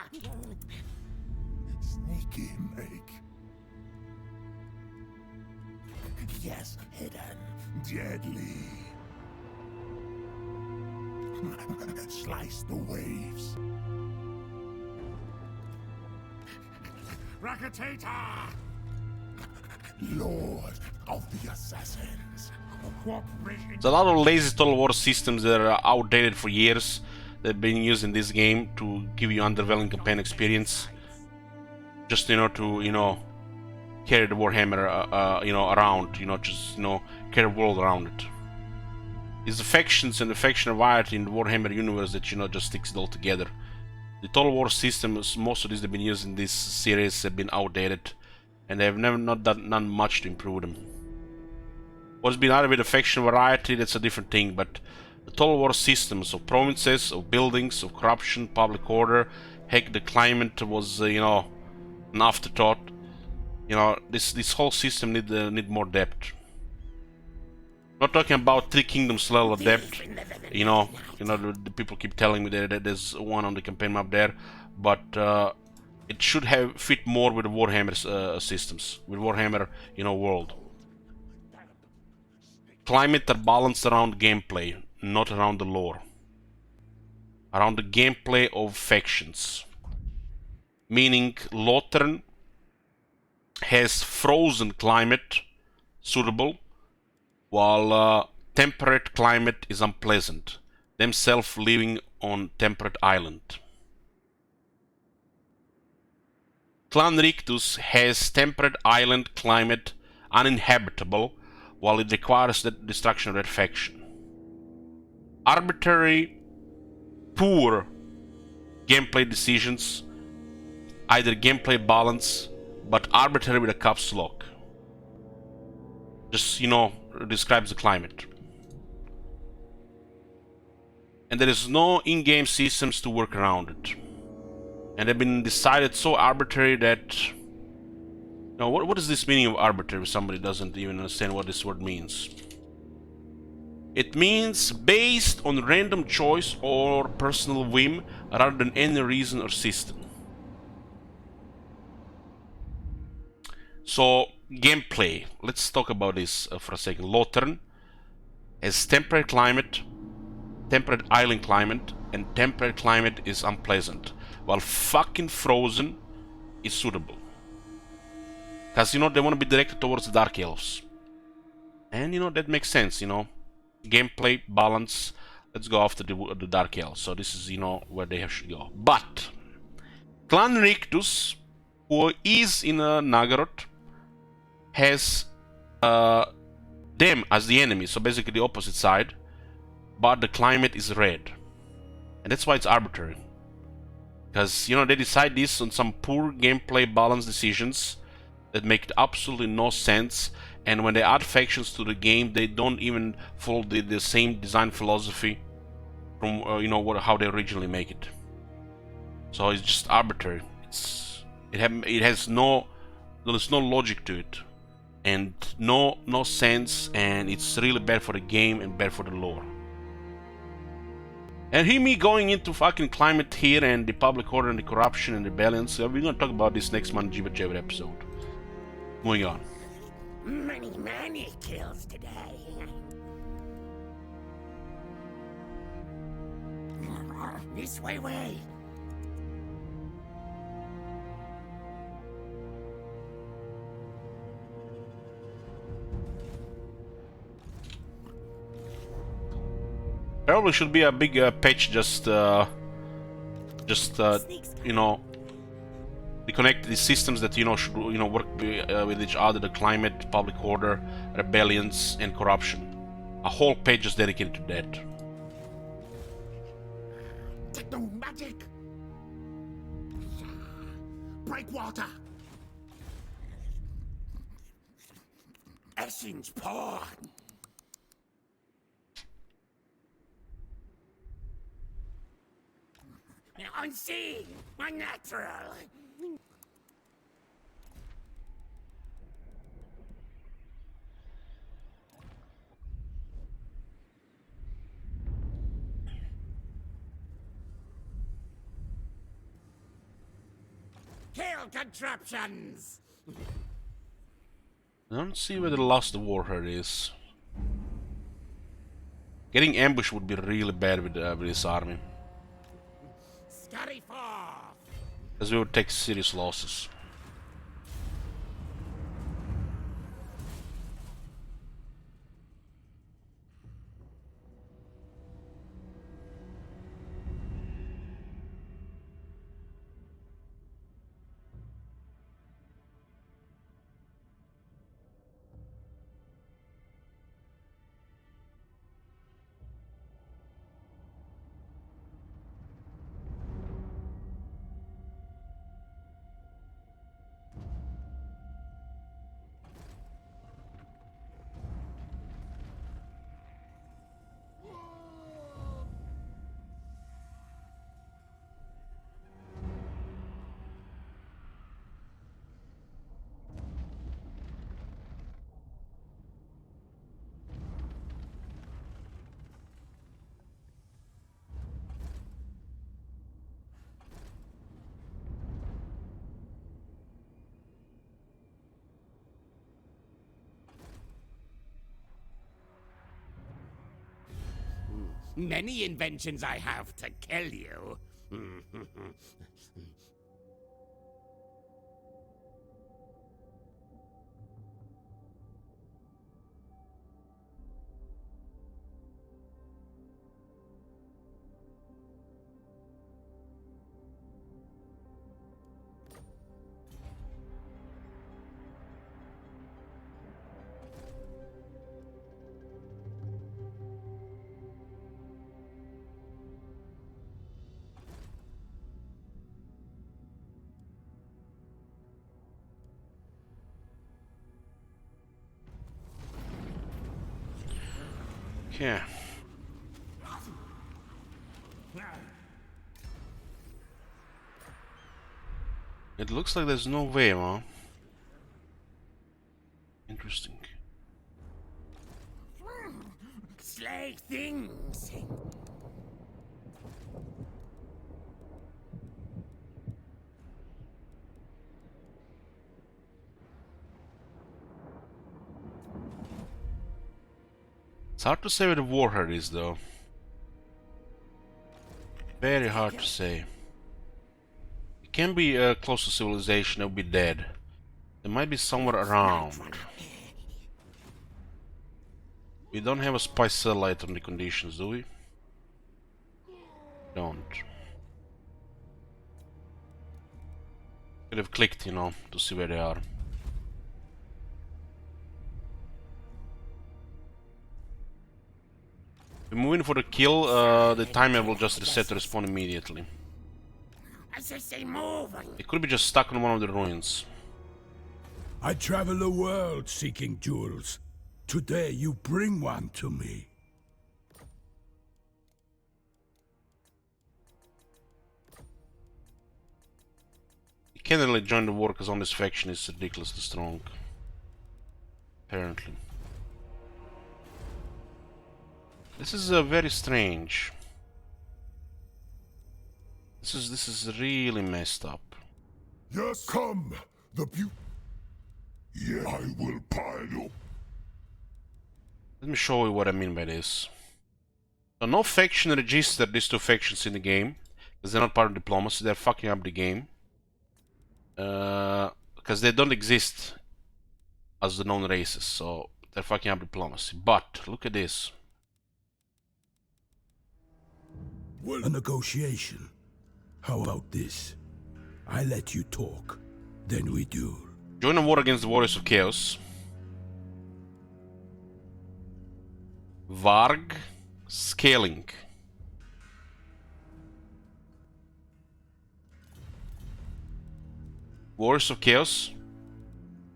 Sneaky make. Yes, hidden. Deadly. Slice the waves. Rakatata! Lord of the Assassins. There's a lot of lazy Total War systems that are outdated for years. They've been used in this game to give you underwhelming campaign experience. Just, you know, to, carry the Warhammer, around, just, carry the world around it. It's the factions and the faction variety in the Warhammer universe that, just sticks it all together. The Total War systems, most of these they've been used in this series, have been outdated, and they have not done much to improve them. What's been added with the faction variety, that's a different thing, but the Total War systems of provinces, of buildings, of corruption, public order, heck, the climate was, an afterthought. This whole system need more depth. Not talking about Three Kingdoms level of depth. The people keep telling me that there's one on the campaign map there, but it should have fit more with the Warhammer systems, with Warhammer, world. Climate are balanced around gameplay, not around the lore. Around the gameplay of factions. Meaning Lothern has frozen climate, suitable, while temperate climate is unpleasant, themselves living on temperate island. Clan Rictus has temperate island climate uninhabitable, while it requires the destruction of that faction. Arbitrary, poor gameplay decisions, either gameplay balance, but arbitrary with a caps lock. Just, describes the climate. And there is no in-game systems to work around it. And they've been decided so arbitrary that... Now, what is this meaning of arbitrary if somebody doesn't even understand what this word means? It means based on random choice or personal whim rather than any reason or system. So, gameplay. Let's talk about this for a second. Lothern has temperate climate, temperate island climate, and temperate climate is unpleasant, while fucking frozen is suitable. Because, they want to be directed towards the Dark Elves. And, that makes sense, Gameplay, balance, let's go after the Dark Elves. So this is, where they should go. But, Clan Rictus, who is in Nagaroth, has them as the enemy, so basically the opposite side, but the climate is red. And that's why it's arbitrary. Because, they decide this on some poor gameplay balance decisions that make absolutely no sense, and when they add factions to the game, they don't even follow the same design philosophy from, how they originally make it. So it's just arbitrary. There's no logic to it. And no sense, and it's really bad for the game and bad for the lore. And hear me going into fucking climate here and the public order and the corruption and rebellions. We're gonna talk about this next month, Jibber Jabber episode. Moving on. Many kills today. This way. Probably should be a big patch, just you know, reconnect these systems that should work with each other: the climate, public order, rebellions, and corruption. A whole page just dedicated to that. Techno magic. Breakwater. Essence pour. Unseen, unnatural. Kill contraptions. I don't see where the last warhead is. Getting ambushed would be really bad with this army, Scurry forth. as we would take serious losses. Many inventions I have to kill you. Yeah. It looks like there's no way, huh? Interesting. Slay things. It's hard to say where the warhead is, though. Very hard to say. It can be close to civilization, it would be dead. There might be somewhere around. We don't have a spy satellite on the conditions, do we? Don't. Could have clicked, to see where they are. We're moving for the kill, the timer will just reset to respawn immediately. As I say, move. It could be just stuck on one of the ruins. I travel the world seeking jewels. Today you bring one to me. He can't really join the war because on this faction is ridiculously strong. Apparently. This is very strange. This is really messed up. Yes, come. The Yeah, I will pile up. Let me show you what I mean by this. So no faction registered these two factions in the game, because they're not part of diplomacy. They're fucking up the game. Because they don't exist as the known races, so they're fucking up diplomacy. But look at this. A negotiation. How about this? I let you talk, then we duel. Join a war against the Warriors of Chaos. Varg scaling. Warriors of Chaos.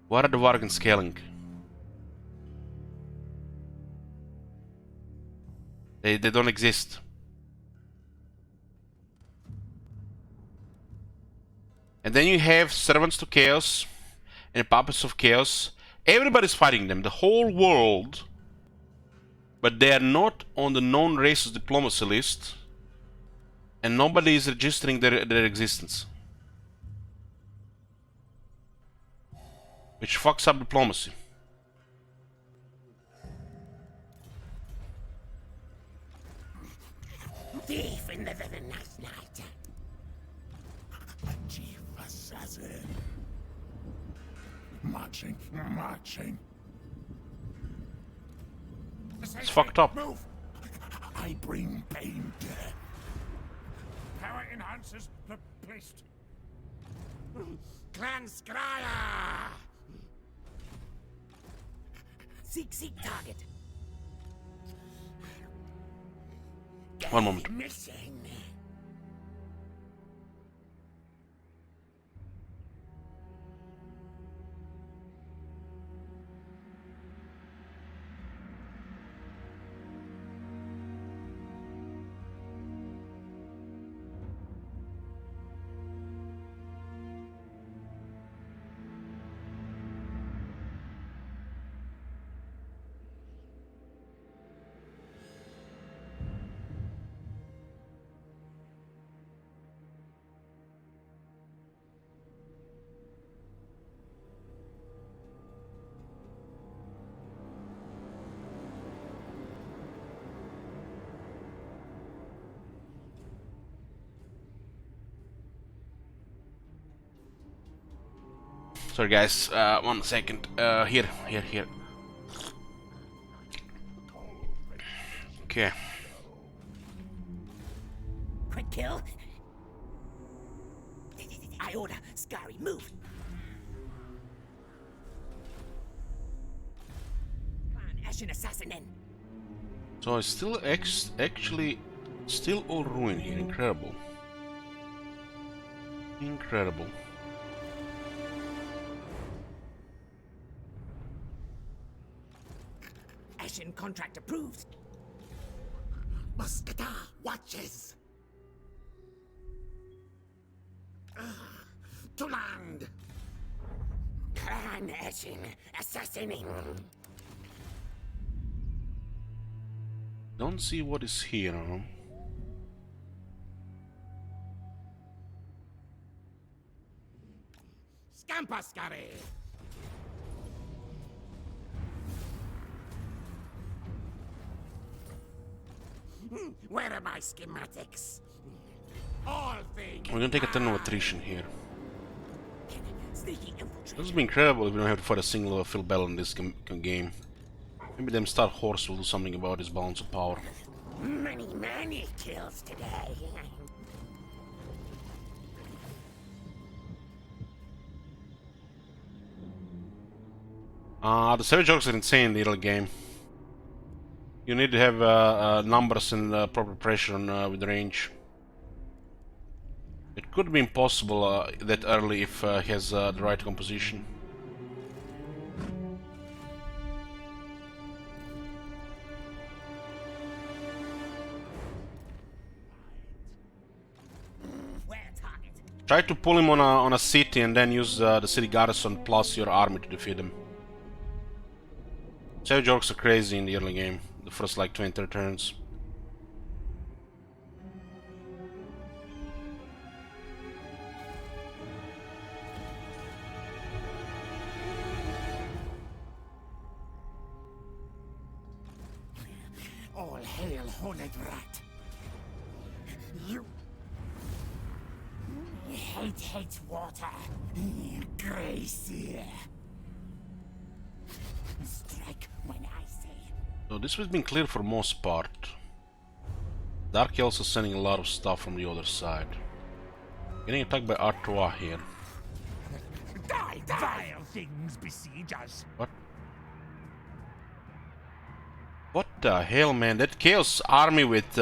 What are the Varg and scaling? They don't exist. And then you have Servants to Chaos and Puppets of Chaos. Everybody's fighting them, the whole world. But they are not on the known races diplomacy list. And nobody is registering their existence. Which fucks up diplomacy. Thief in the night. Chief assassin. Marching, marching. It's fucked up. Move! I bring pain, death. Power enhancers replaced. Clan Skryre! Seek target. One moment. Missing. Sorry guys, 1 second. Here. Okay. Quick kill. I order. Skryre, move. Clan Ashen Assassinen. So it's still actually still all ruin here. Incredible. Incredible. Ashen contract approved. Musketeer watches. To land. Clan Ashen assassinating. Don't see what is here. Huh? Scamper Skryre. Where are my schematics? All things. We're gonna take a turn of attrition here. Sneaky This infiltration. would be incredible if we don't have to fight a single Phil Bell in this game. Maybe them Star Horse will do something about his balance of power. Many kills today. The Savage Orcs are insane in the early game. You need to have numbers and proper pressure on, with range. It could be impossible that early if he has the right composition. Where target? Try to pull him on a city and then use the city garrison plus your army to defeat him. Savage Orcs are crazy in the early game, the first like 20 turns. horned rat. You hate water. Gracie. Strike when I say. So this has been clear for most part. Dark Elves are sending a lot of stuff from the other side. Getting attacked by Artois here. Die, vile things besiege us. What? What the hell, man? That Chaos army with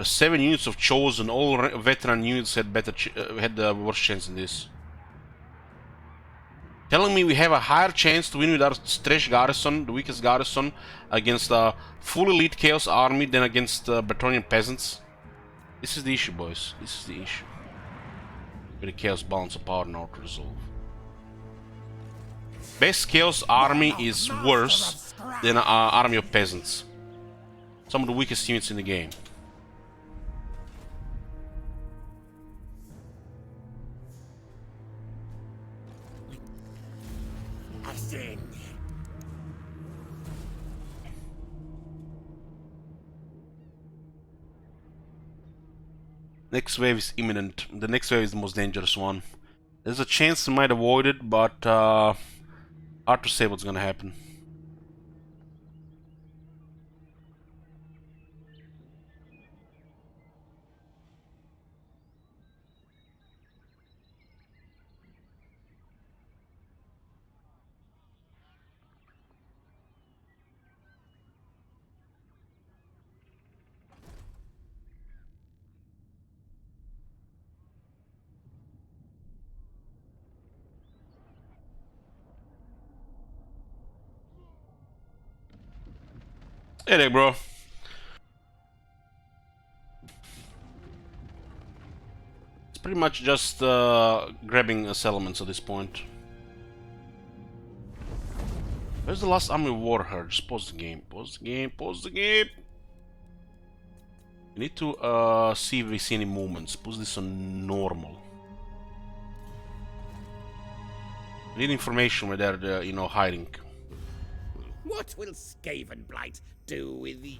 7 units of Chosen, all veteran units had had worse chance than this. Telling me we have a higher chance to win with our trash garrison, the weakest garrison, against a full elite Chaos army than against Bretonnian peasants? This is the issue, boys. This is the issue. With the Chaos balance of power now to resolve. Best Chaos army is worse than an army of peasants. Some of the weakest units in the game. Ascend. Next wave is imminent. The next wave is the most dangerous one. There's a chance we might avoid it, but hard to say what's gonna happen. Hey there, bro. It's pretty much just grabbing settlements at this point. Where's the last army war herd? Just pause the game. Pause the game. Pause the game. We need to see if we see any movements. Put this on normal. We need information where they're, you know, hiding. What will Skaven Blight do with the...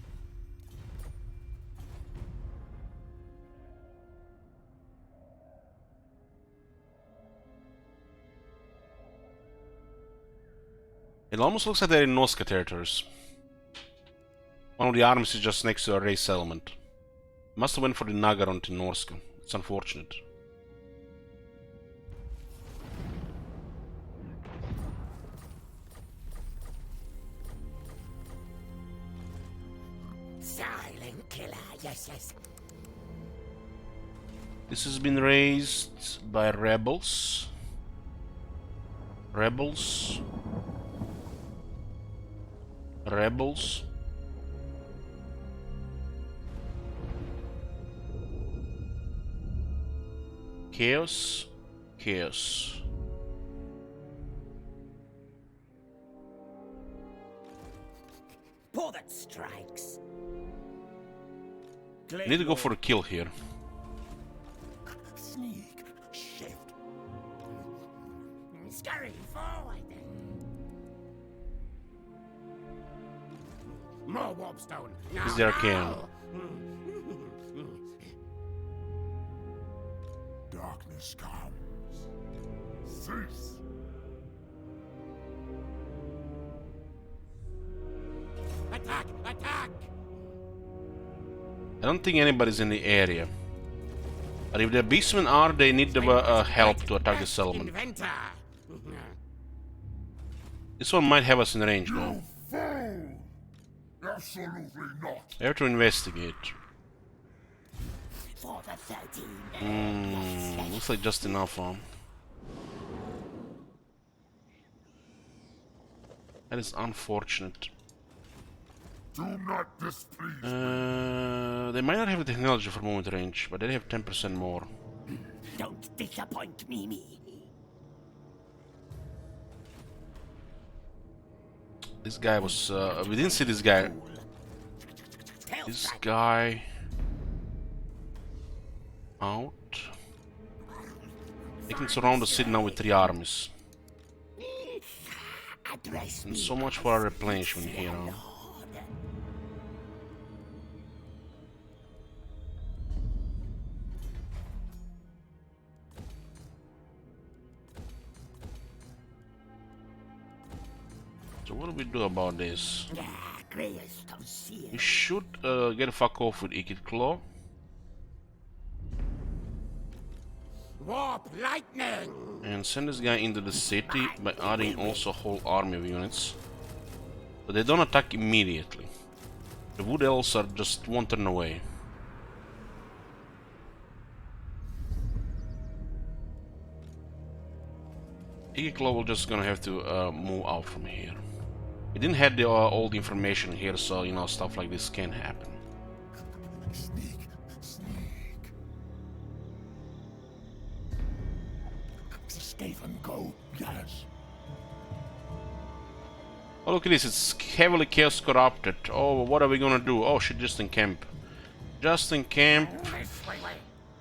It almost looks like they're in Noska territories. One of the armies is just next to a race settlement. Must have went for the Nagaron to Norska. It's unfortunate. Silent killer, yes, yes. This has been raised by rebels. Rebels. Rebels. Chaos. Chaos. Pour that strikes. I need to go for a kill here. Sneak. Shift. Scurry forward. More warpstone. This is the arcane. Darkness comes. Cease. Attack! Attack! I don't think anybody's in the area. But if the beastmen are, they need the help to attack the settlement. Inventor. This one might have us in range though. Fool! Absolutely not. I have to investigate. For the 13. Looks like just enough, huh? That is unfortunate. Do not displease. They might not have the technology for moment range, but they have 10% more. Don't disappoint me. This guy was, we didn't see this guy. This guy... out. They can surround the city now with 3 armies. And so much for our replenishment here, huh? So what do we do about this? Skryre, We should get a fuck off with Ikit Claw. warp lightning. And send this guy into the city by adding also a whole army of units. But they don't attack immediately. The Wood Elves are just one turn away. Ikit will just gonna have to move out from here. We didn't have all the information here, so you know stuff like this can happen. Sneak. Escape and go, yes. Oh, look at this, it's heavily chaos corrupted. Oh, what are we gonna do? Oh shit, just in camp. Just in camp.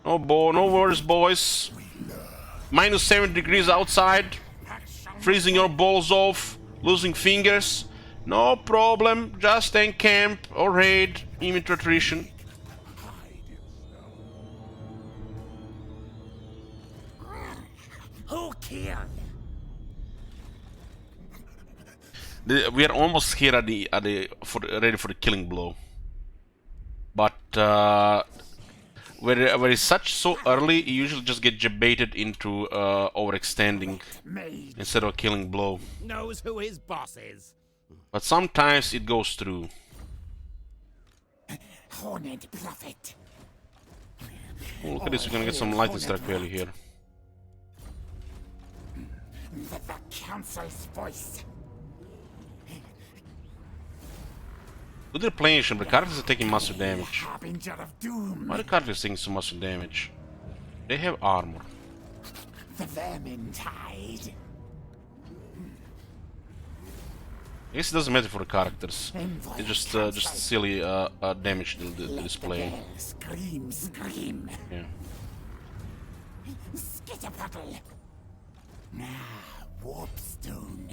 No worries, boys. Minus 7 degrees outside. Freezing your balls off. Losing fingers. No problem. Just in camp or raid. Imminent attrition. Who killed? We are almost here ready for the killing blow. But where it's so early, you usually just get baited into overextending instead of a killing blow. Knows who his boss is. But sometimes it goes through. Horned prophet. Oh, look at this, we're gonna get some lightning strike value here. The council's voice. Good replenishment, but Carthage is taking massive damage. Harbinger of doom. Why are Carthage taking so much damage? They have armor. The vermin tide. I guess it doesn't matter for the characters. It's just silly damage they'll display. Scream. Yeah. Skitterpuddle. Warpstone.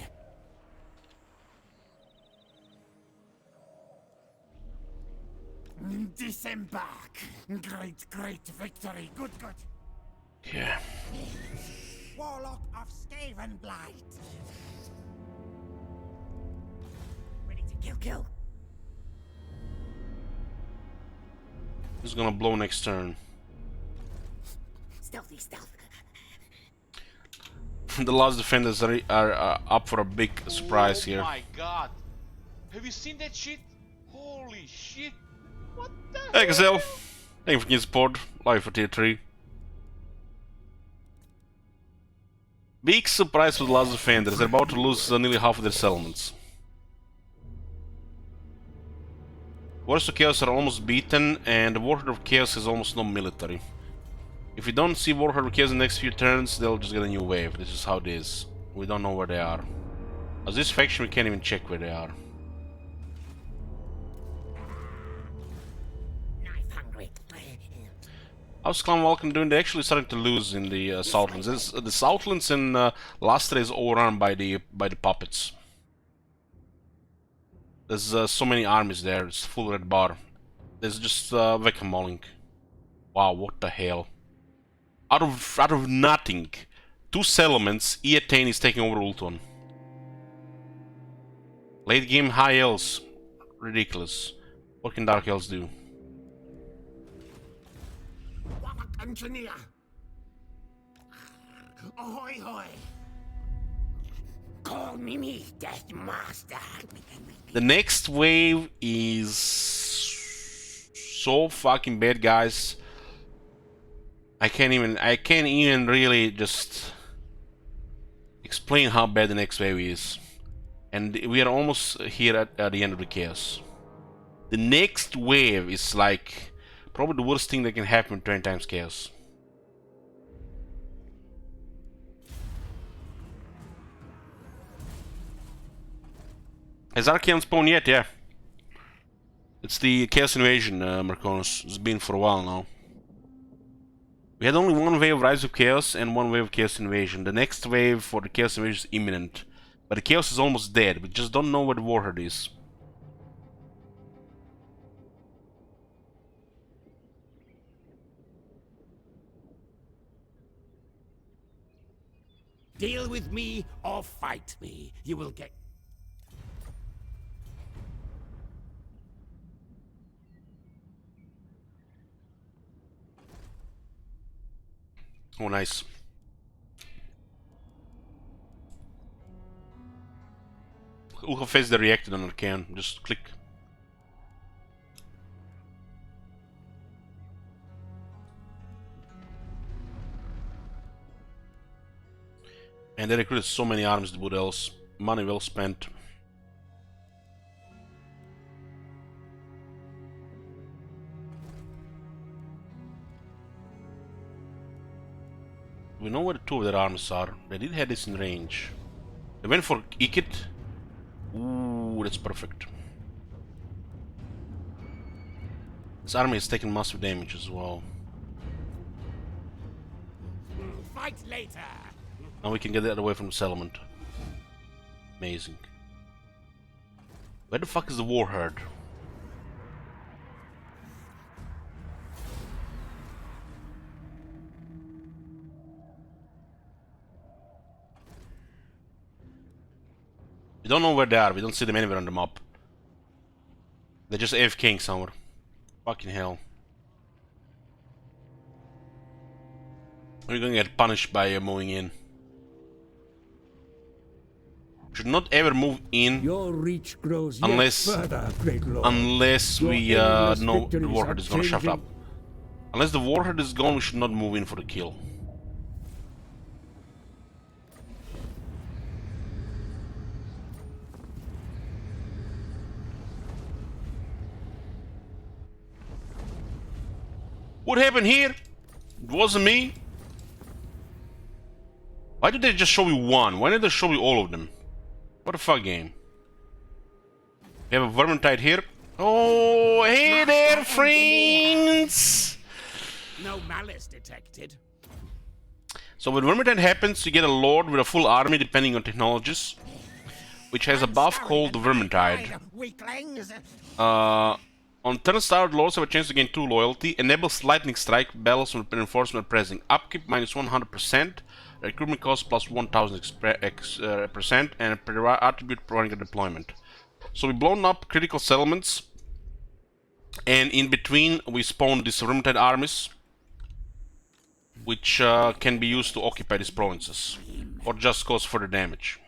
Disembark. Great victory. Good. Yeah. Warlock of Skavenblight. Ready to kill. Who's gonna blow next turn? Stealthy. The last defenders are up for a big surprise here. Oh my god! Have you seen that shit? Holy shit! What the Hey hell? Gazelle! Thank you for your support. Live for tier 3. Big surprise for the last defenders. They're about to lose nearly half of their settlements. Warriors of Chaos are almost beaten, and the Warlord of Chaos has almost no military. If we don't see Warlord of Chaos in the next few turns, they'll just get a new wave. This is how it is. We don't know where they are. As this faction, we can't even check where they are. Knife hungry. How's Clan Vulcan doing? They're actually starting to lose in the Southlands. The Southlands in Lastra is overrun by the puppets. There's so many armies there. It's full red bar. There's just whack-a-moling. Wow, what the hell? Out of nothing, 2 settlements, Eatane is taking over Ultron. Late game high elves, ridiculous. What can Dark Elves do? Warlock engineer. Ahoy hoy. Call me Death Master. The next wave is so fucking bad, guys. I can't even really just explain how bad the next wave is. And we are almost here at the end of the chaos. The next wave is like probably the worst thing that can happen 20 times chaos. Has Archaeon spawned yet? Yeah. It's the Chaos Invasion, Marconis. It's been for a while now. We had only one wave of Rise of Chaos and one wave of Chaos Invasion. The next wave for the Chaos Invasion is imminent. But the Chaos is almost dead. We just don't know where the Warhead is. Deal with me or fight me. You will get... Oh, nice. Who have faced the reacted on Arcane? Just click. And they recruited so many armies to boot else. Money well spent. We know where the two of their armies are. They did have this in range. They went for Ikit. Ooh, that's perfect. This army has taken massive damage as well. Fight later. Now we can get that away from the settlement. Amazing. Where the fuck is the war herd? We don't know where they are. We don't see them anywhere on the map. They're just AFKing somewhere. Fucking hell. We're gonna get punished by moving in. Should not ever move in Your reach grows yet unless further, great lord. we Your endless know the victories warhead are is gonna shut up. changing. Unless the warhead is gone, we should not move in for the kill. What happened here? It wasn't me. Why did they just show me one? Why didn't they show me all of them? What a fuck game. We have a Vermintide here. Oh, hey there, friends! No malice detected. So when Vermintide happens, you get a lord with a full army depending on technologies, which has a buff called the Vermintide. Weaklings. On turn-starred lords have a chance to gain 2 loyalty, enables lightning strike, battles with reinforcement pressing, upkeep minus 100%, recruitment cost plus 1000%, and attribute providing a deployment. So we blown up critical settlements, and in between we spawned these Vermintide armies, which can be used to occupy these provinces, or just cause further damage.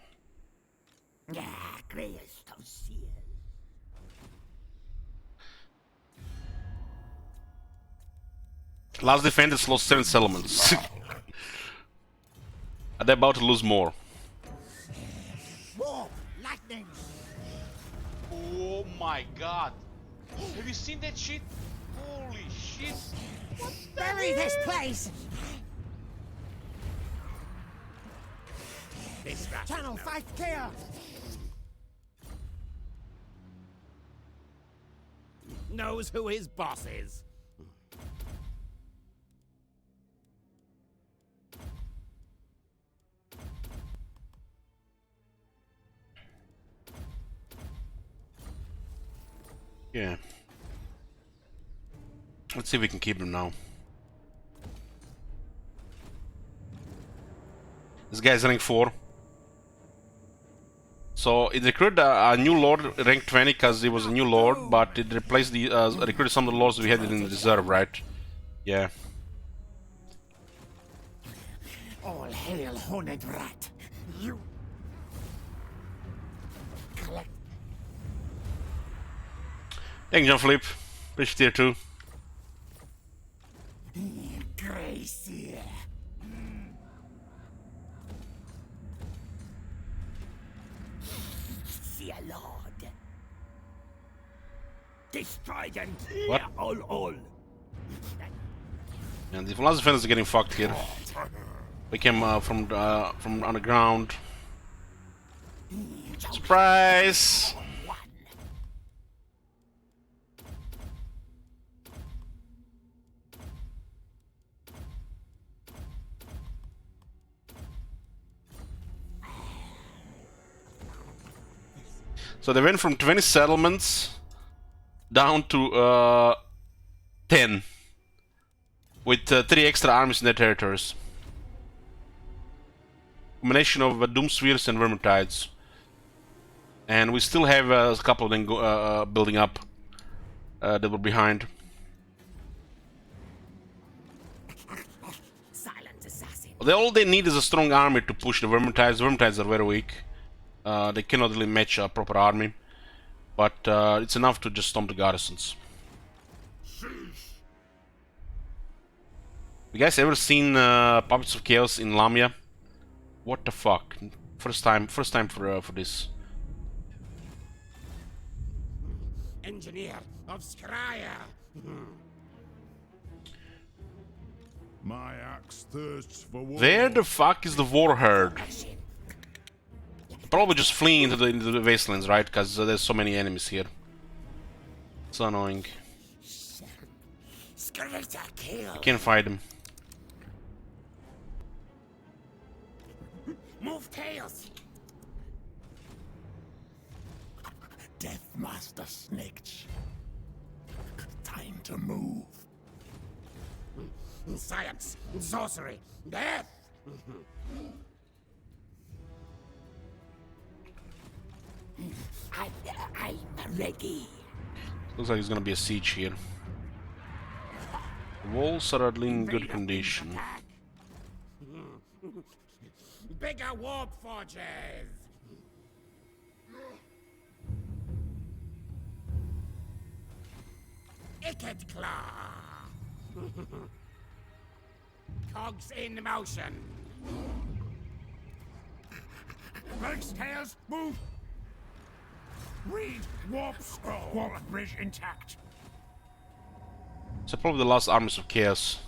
Last defenders lost 7 settlements. Are they about to lose more? War, lightning. Oh my god. Have you seen that shit? Holy shit. Bury this place. This channel fight clear. Knows who his boss is. Yeah. Let's see if we can keep him now. This guy's rank 4. So it recruited a new lord, rank 20, because he was a new lord, but it replaced the recruited some of the lords we had in reserve, right? Yeah. All hail, horned rat. You collect. Thank you, John Philippe. Appreciate tier 2. Gracie. Dear Lord. Destroy them. What? All. And the last defenders are getting fucked here. They came from underground. Surprise! So they went from 20 settlements down to 10, with 3 extra armies in their territories. Combination of Doomspheres and Vermintides. And we still have a couple of them building up that were behind. Silent All they need is a strong army to push the Vermintides. The Vermintides are very weak. They cannot really match a proper army. But it's enough to just stomp the garrisons. You guys ever seen Puppets of Chaos in Lamia? What the fuck? First time for this. Engineer of Skryre. My axe thirsts for war. Where the fuck is the Warherd? Probably just fleeing into the wastelands, right? Because there's so many enemies here. It's annoying. Skryre kill. Can't fight them. Move tails. Death Master Snitch. Time to move. Science, sorcery, death. I'm ready. Looks like it's gonna be a siege here. The walls are in good condition. Bigger warp forges. Icket claw. Cogs in motion. Legs, tails, move! Read warp scroll. Warp bridge intact. So probably the last armies of Chaos.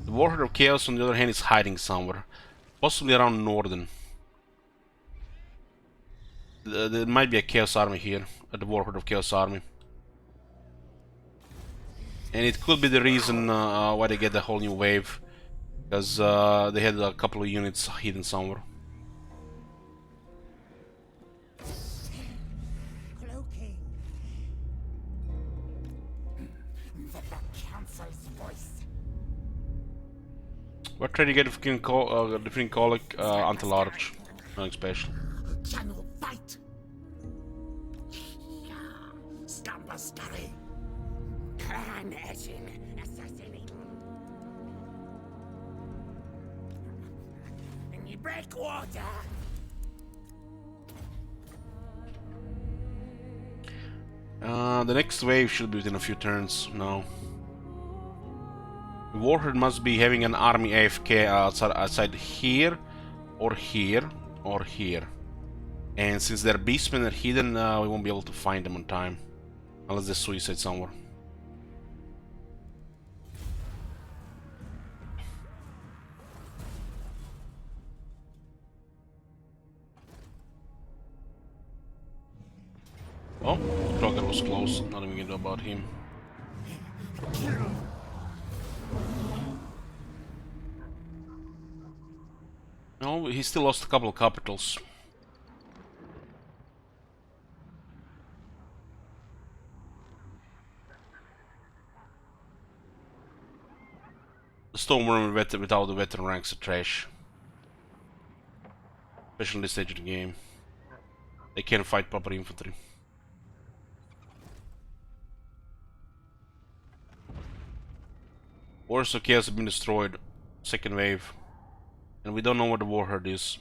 The Warherd of Chaos, on the other hand, is hiding somewhere. Possibly around Norden. There might be a Chaos army here. The Warherd of Chaos army. And it could be the reason why they get the whole new wave. Because they had a couple of units hidden somewhere. Cloaking. The council's voice. What trade you get if you can call different colic until large? Nothing special. Channel fight. Scamper scurry. Clan etching. Assassinating. And you break water. The next wave should be within a few turns now. The Warherd must be having an army AFK outside here, or here, or here. And since their beastmen are hidden, we won't be able to find them on time. Unless they suicide somewhere. Oh, Krogger was close. Nothing we can do about him. No, he still lost a couple of capitals. The Stormworm without the veteran ranks are trash. Especially in this stage of the game. They can't fight proper infantry. Wars of Chaos have been destroyed. Second wave. And we don't know where the Warherd is.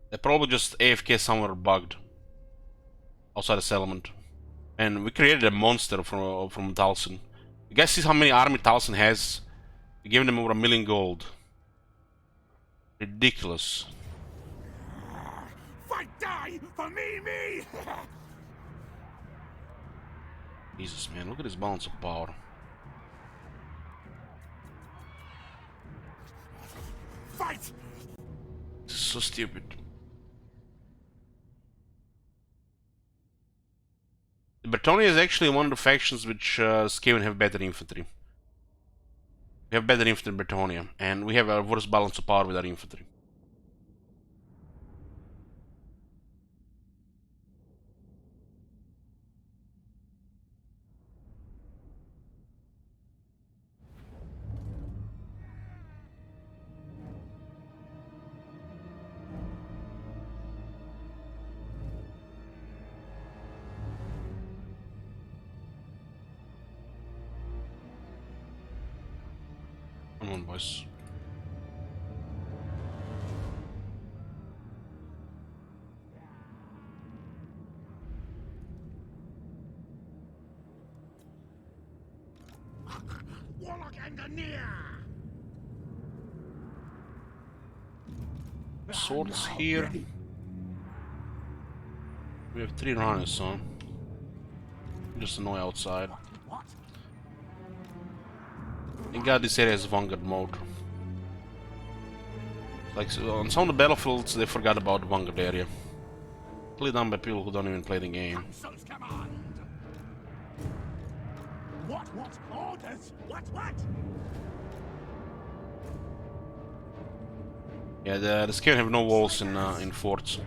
They're probably just AFK somewhere bugged. Outside the settlement. And we created a monster from Talsin. You guys see how many army Talsin has? We gave them over 1 million gold. Ridiculous. Fight, die for me! Jesus, man, look at this balance of power. Fight! This is so stupid. The Bretonnia is actually one of the factions which Skaven have better infantry. We have better infantry in Bretonnia, and we have a worse balance of power with our infantry. Come on, boys. Warlock engineer! Swords here. We have 3 runners, so just annoy outside. What? And God, this area is Vanguard mode. Like on some of the battlefields, they forgot about the Vanguard area. Played done by people who don't even play the game. Council's command! What? Orders? What? Yeah, the Skryre have no walls in forts.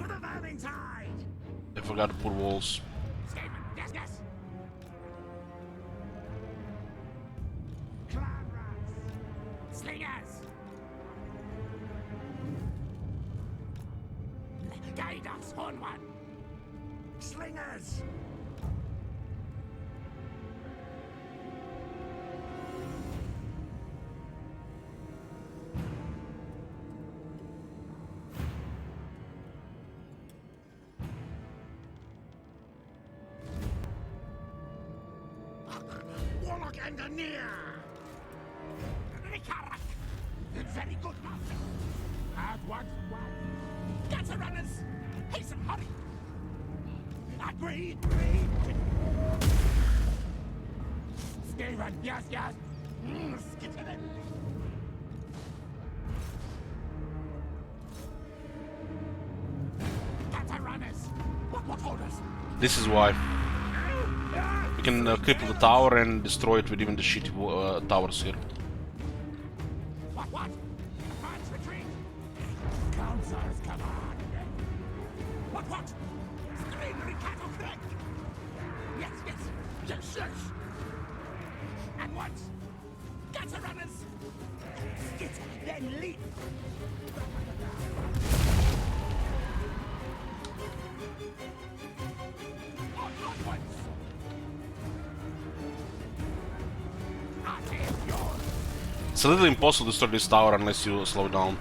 For the vermin tide! They forgot to put walls. Skaven, yes! Clan rats! Slingers! Guide us, Horn One! Slingers! Warlock engineer! Rikarak! Very good, master. At once, Get runners! Hasten, hurry! Agreed! Skryre, yes! Skittering! Get runners! What orders? This is why. We can cripple the tower and destroy it with even the shitty towers here. What? Advance retreat! Council's command! What? Skryre cattle crack! Yes! At once! Get runners! Skit, then leap! On once! It's a little impossible to destroy this tower unless you slow down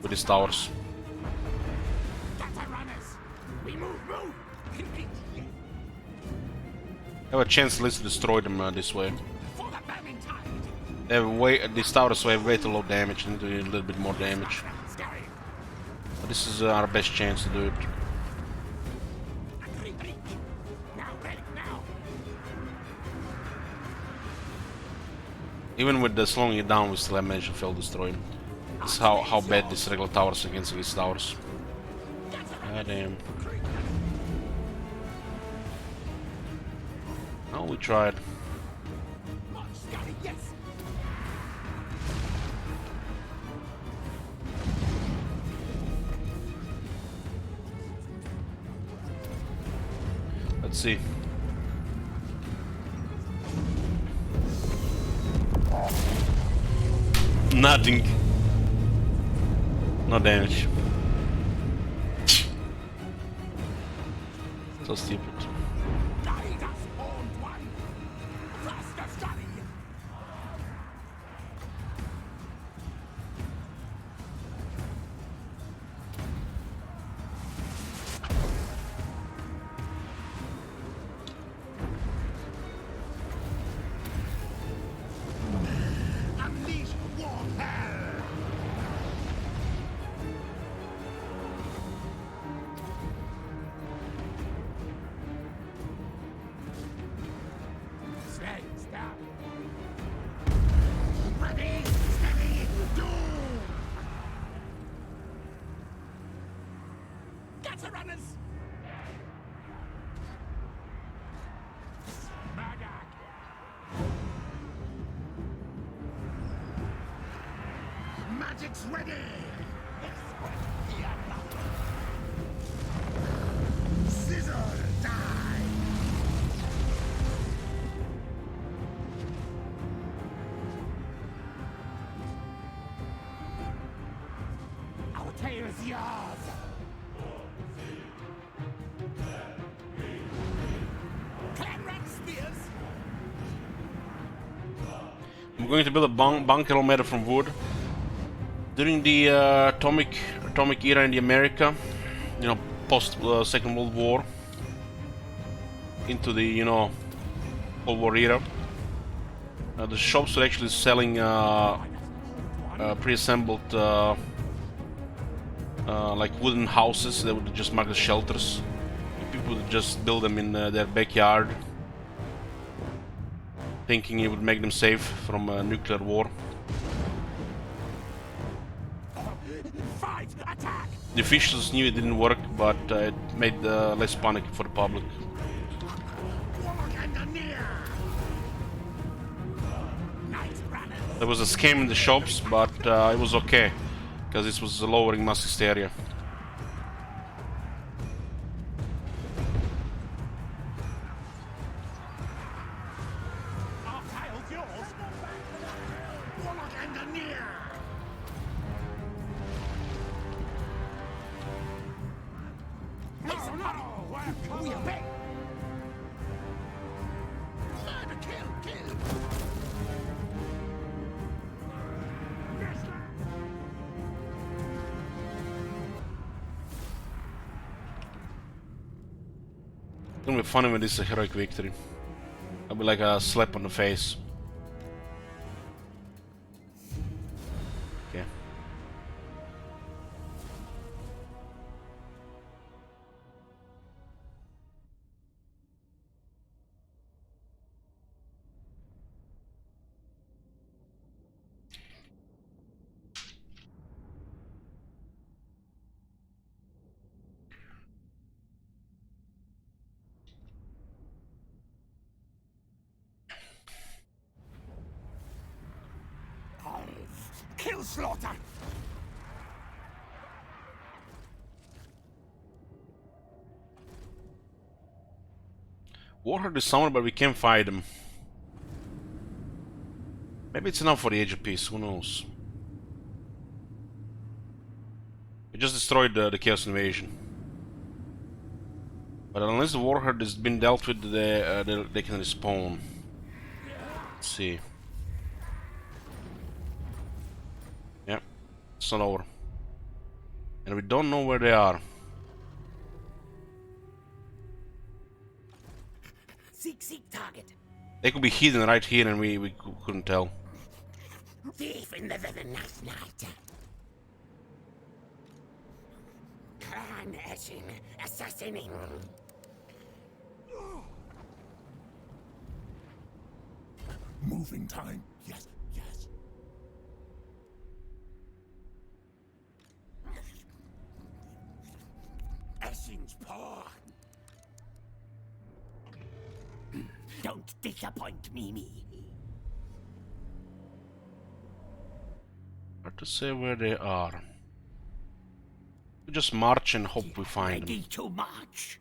with these towers. We move! I have a chance at least to destroy them this way. For the vermin tide! These towers have way too low damage and do a little bit more damage. Scary! But this is our best chance to do it. Now! Even with the slowing it down, we still have managed to fail destroying. This is how bad this regular towers against these towers. God damn. Oh, we tried. Yes! Let's see. Nothing. No damage. So stupid. Guide us, Horned One! Faster, Scary! Unleash war hell! Stop! Ready, steady, do! Get runners! Murdoch! Magic's ready! Scissor, die! Our tale is yours! Clan rat spears! I'm going to build a bunker all made from wood. During the atomic era in the America, you know, post Second World War, into the, you know, Cold War era, the shops were actually selling pre-assembled like wooden houses. They would just mark as shelters. People would just build them in their backyard, thinking it would make them safe from nuclear war. Fight! Attack! The officials knew it didn't work, but it made less panic for the public. Warlock and the near! Night runners! There was a scam in the shops, but it was okay, because this was lowering mass hysteria. Our tile's yours! Warlock and the near! Listen up! We obey! Murder, kill! It's gonna be funny when this is a heroic victory. It'll be like a slap on the face. Okay. Kill Slaughter! Warhead is somewhere, but we can't fight him. Maybe it's enough for the Age of Peace, who knows? We just destroyed the Chaos Invasion. But unless the Warhead has been dealt with, they can respawn. Let's see. Yeah, it's not over. And we don't know where they are. Seek target. They could be hidden right here and we couldn't tell. Thief in the night. Clan etching, assassinating. Moving time. Yes. Essence paw. Don't disappoint me. Hard to say where they are. We just march and hope we find Ready them. to march.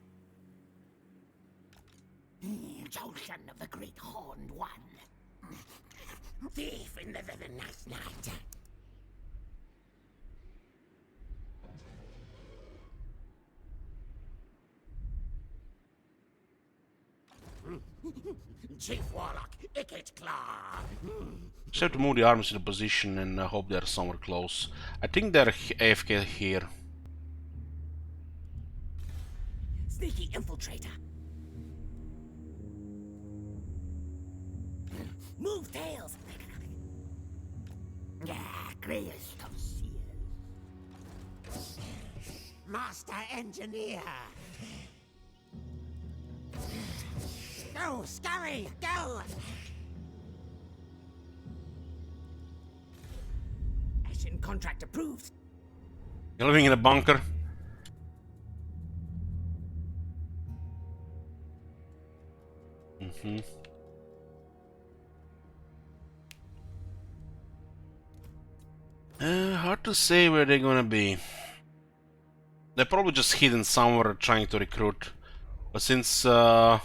Junction of the Great Horned One. Thief in the night. Chief Warlock, Icket Claw. Just have to move the armies in a position and hope they're somewhere close. I think they're AFK here. Sneaky infiltrator. Move tails. Yeah, greatest of seers. Master engineer. Go, Skryre, go! Ashen contract approved. You're living in a bunker. Hard to say where they're gonna be. They're probably just hidden somewhere trying to recruit. But since most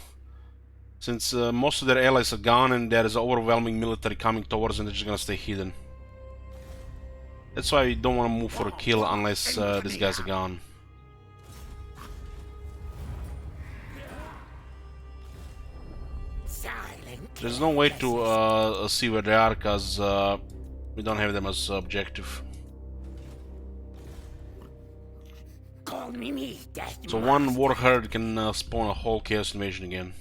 of their allies are gone and there is overwhelming military coming towards them, they're just gonna stay hidden. That's why we don't want to move for a kill unless these guys are gone. Silence. There's no way to see where they are because we don't have them as objective. Call me Death So one war herd can spawn a whole chaos invasion again.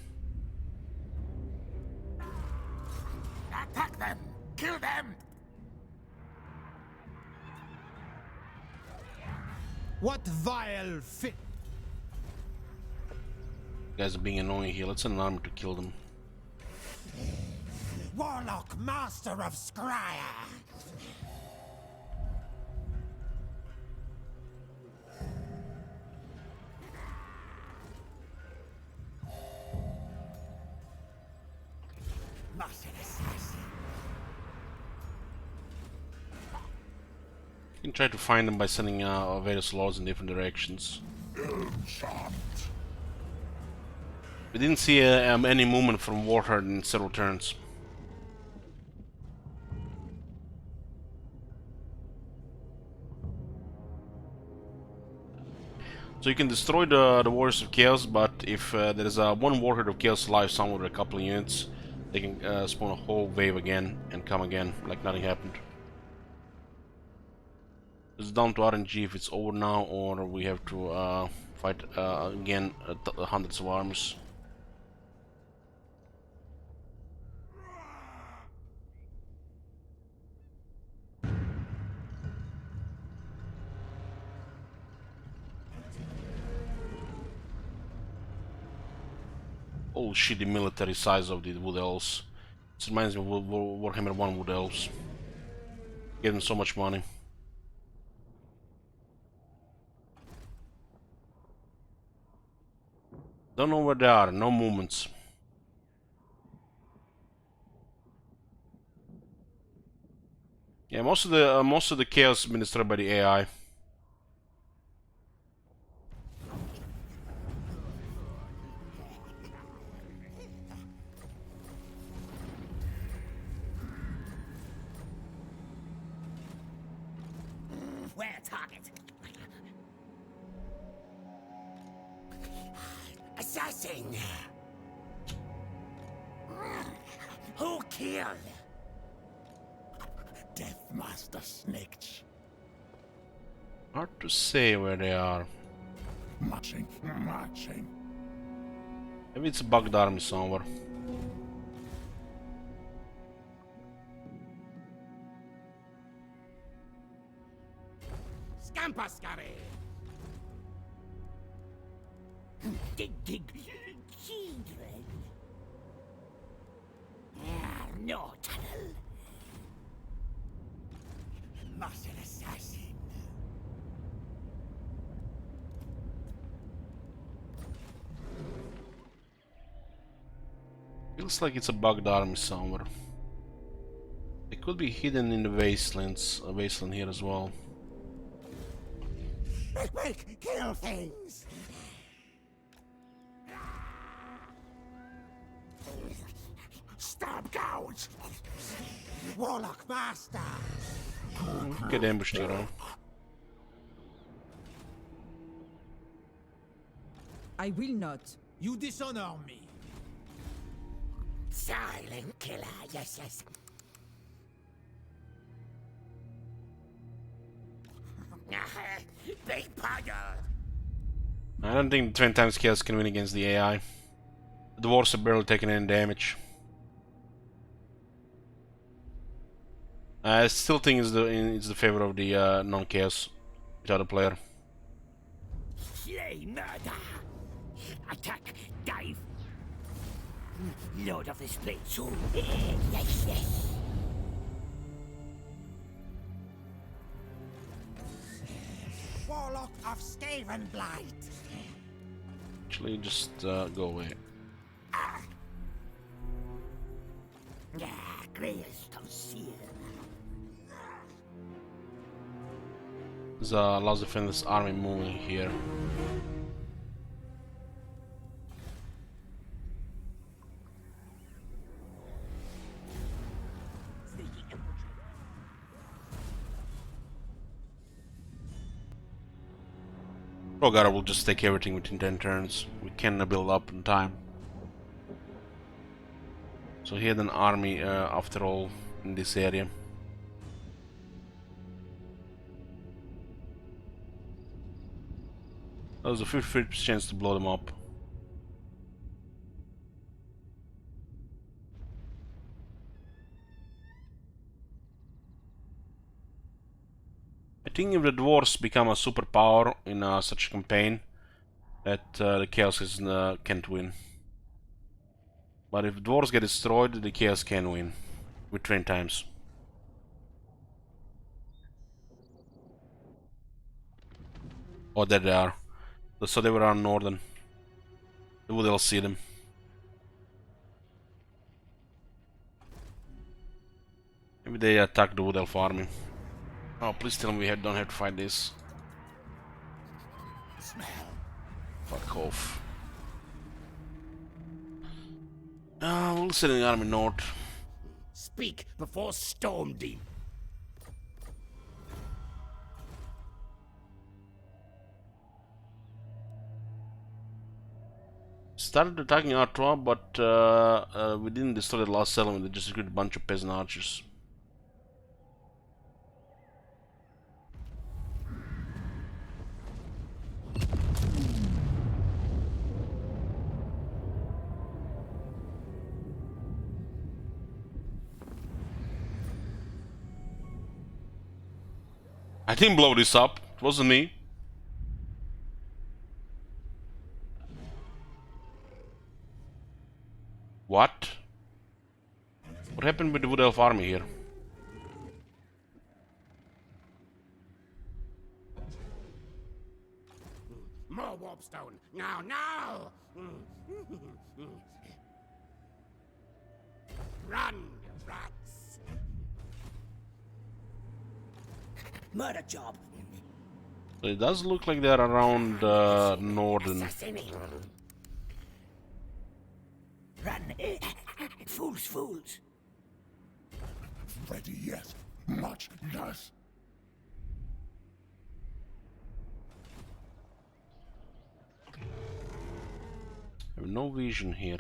Attack them! Kill them! What vile fit? You guys are being annoying here. Let's send an army to kill them. Warlock Master of Skryre! Master Assassin! You can try to find them by sending various lords in different directions. We didn't see any movement from Warherd in several turns. So you can destroy the Warriors of Chaos, but if there is one Warherd of Chaos alive somewhere with a couple of units, they can spawn a whole wave again and come again like nothing happened. It's down to RNG if it's over now, or we have to fight again hundreds of armies. Oh shit, the military size of the Wood Elves. This reminds me of Warhammer 1 Wood Elves. Getting so much money. Don't know where they are, no movements. Yeah, most of the chaos has been destroyed by the AI. Where target? Assassin! Who killed? Death Master Snitch. Hard to say where they are. Marching. Maybe it's a bugged army somewhere. Scamper Skryre! Dig. Children. No tunnel. Master Assassin. Feels like it's a bugged army somewhere. It could be hidden in the wasteland here as well. Quick, kill things! Stab gouge! Warlock Master! Get ambushed here, huh? I will not. You dishonor me. Silent killer, yes. Big puddle! I don't think the 20 times chaos can win against the AI. The dwarves are barely taking any damage. I still think it's the favor of the non-chaos without a player. Slay murder! Attack, dive! Lord of the Split Sword! Yes. Warlock of Skaven Blight! Actually, just go away. Grey's Conceal. There's a Last Defenders army moving here. Rogara will just take everything within 10 turns. We can build up in time. So he had an army after all in this area. There was a 50% chance to blow them up. I think if the dwarves become a superpower in such a campaign, that the Chaos can't win. But if dwarves get destroyed, the Chaos can win with train times. Oh, there they are. So they were on northern. We'll see them. Maybe they attack the Wood Elf army. Oh, please tell me we don't have to fight this. Smell. Fuck off. We'll send an army north. Speak before storm deep. Started attacking Artois, but we didn't destroy the last settlement. They just recruited a bunch of peasant archers. I didn't blow this up. It wasn't me. What? What happened with the Wood Elf army here? More warpstone. Now, now! Run, rats! Murder job. So it does look like they're around northern. Assassinate. Run! Fools, fools! Ready yet? Much less. I have no vision here.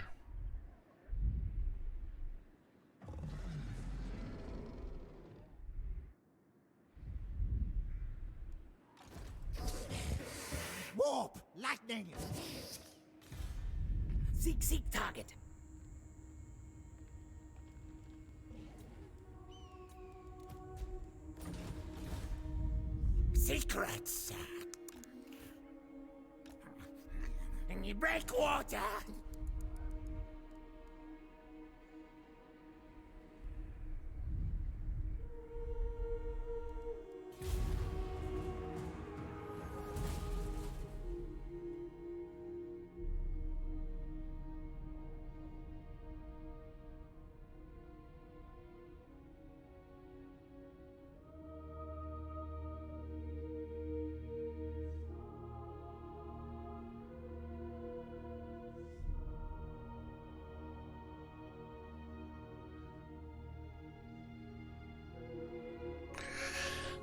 Warp! Lightning! Seek target. Secrets. And you break water.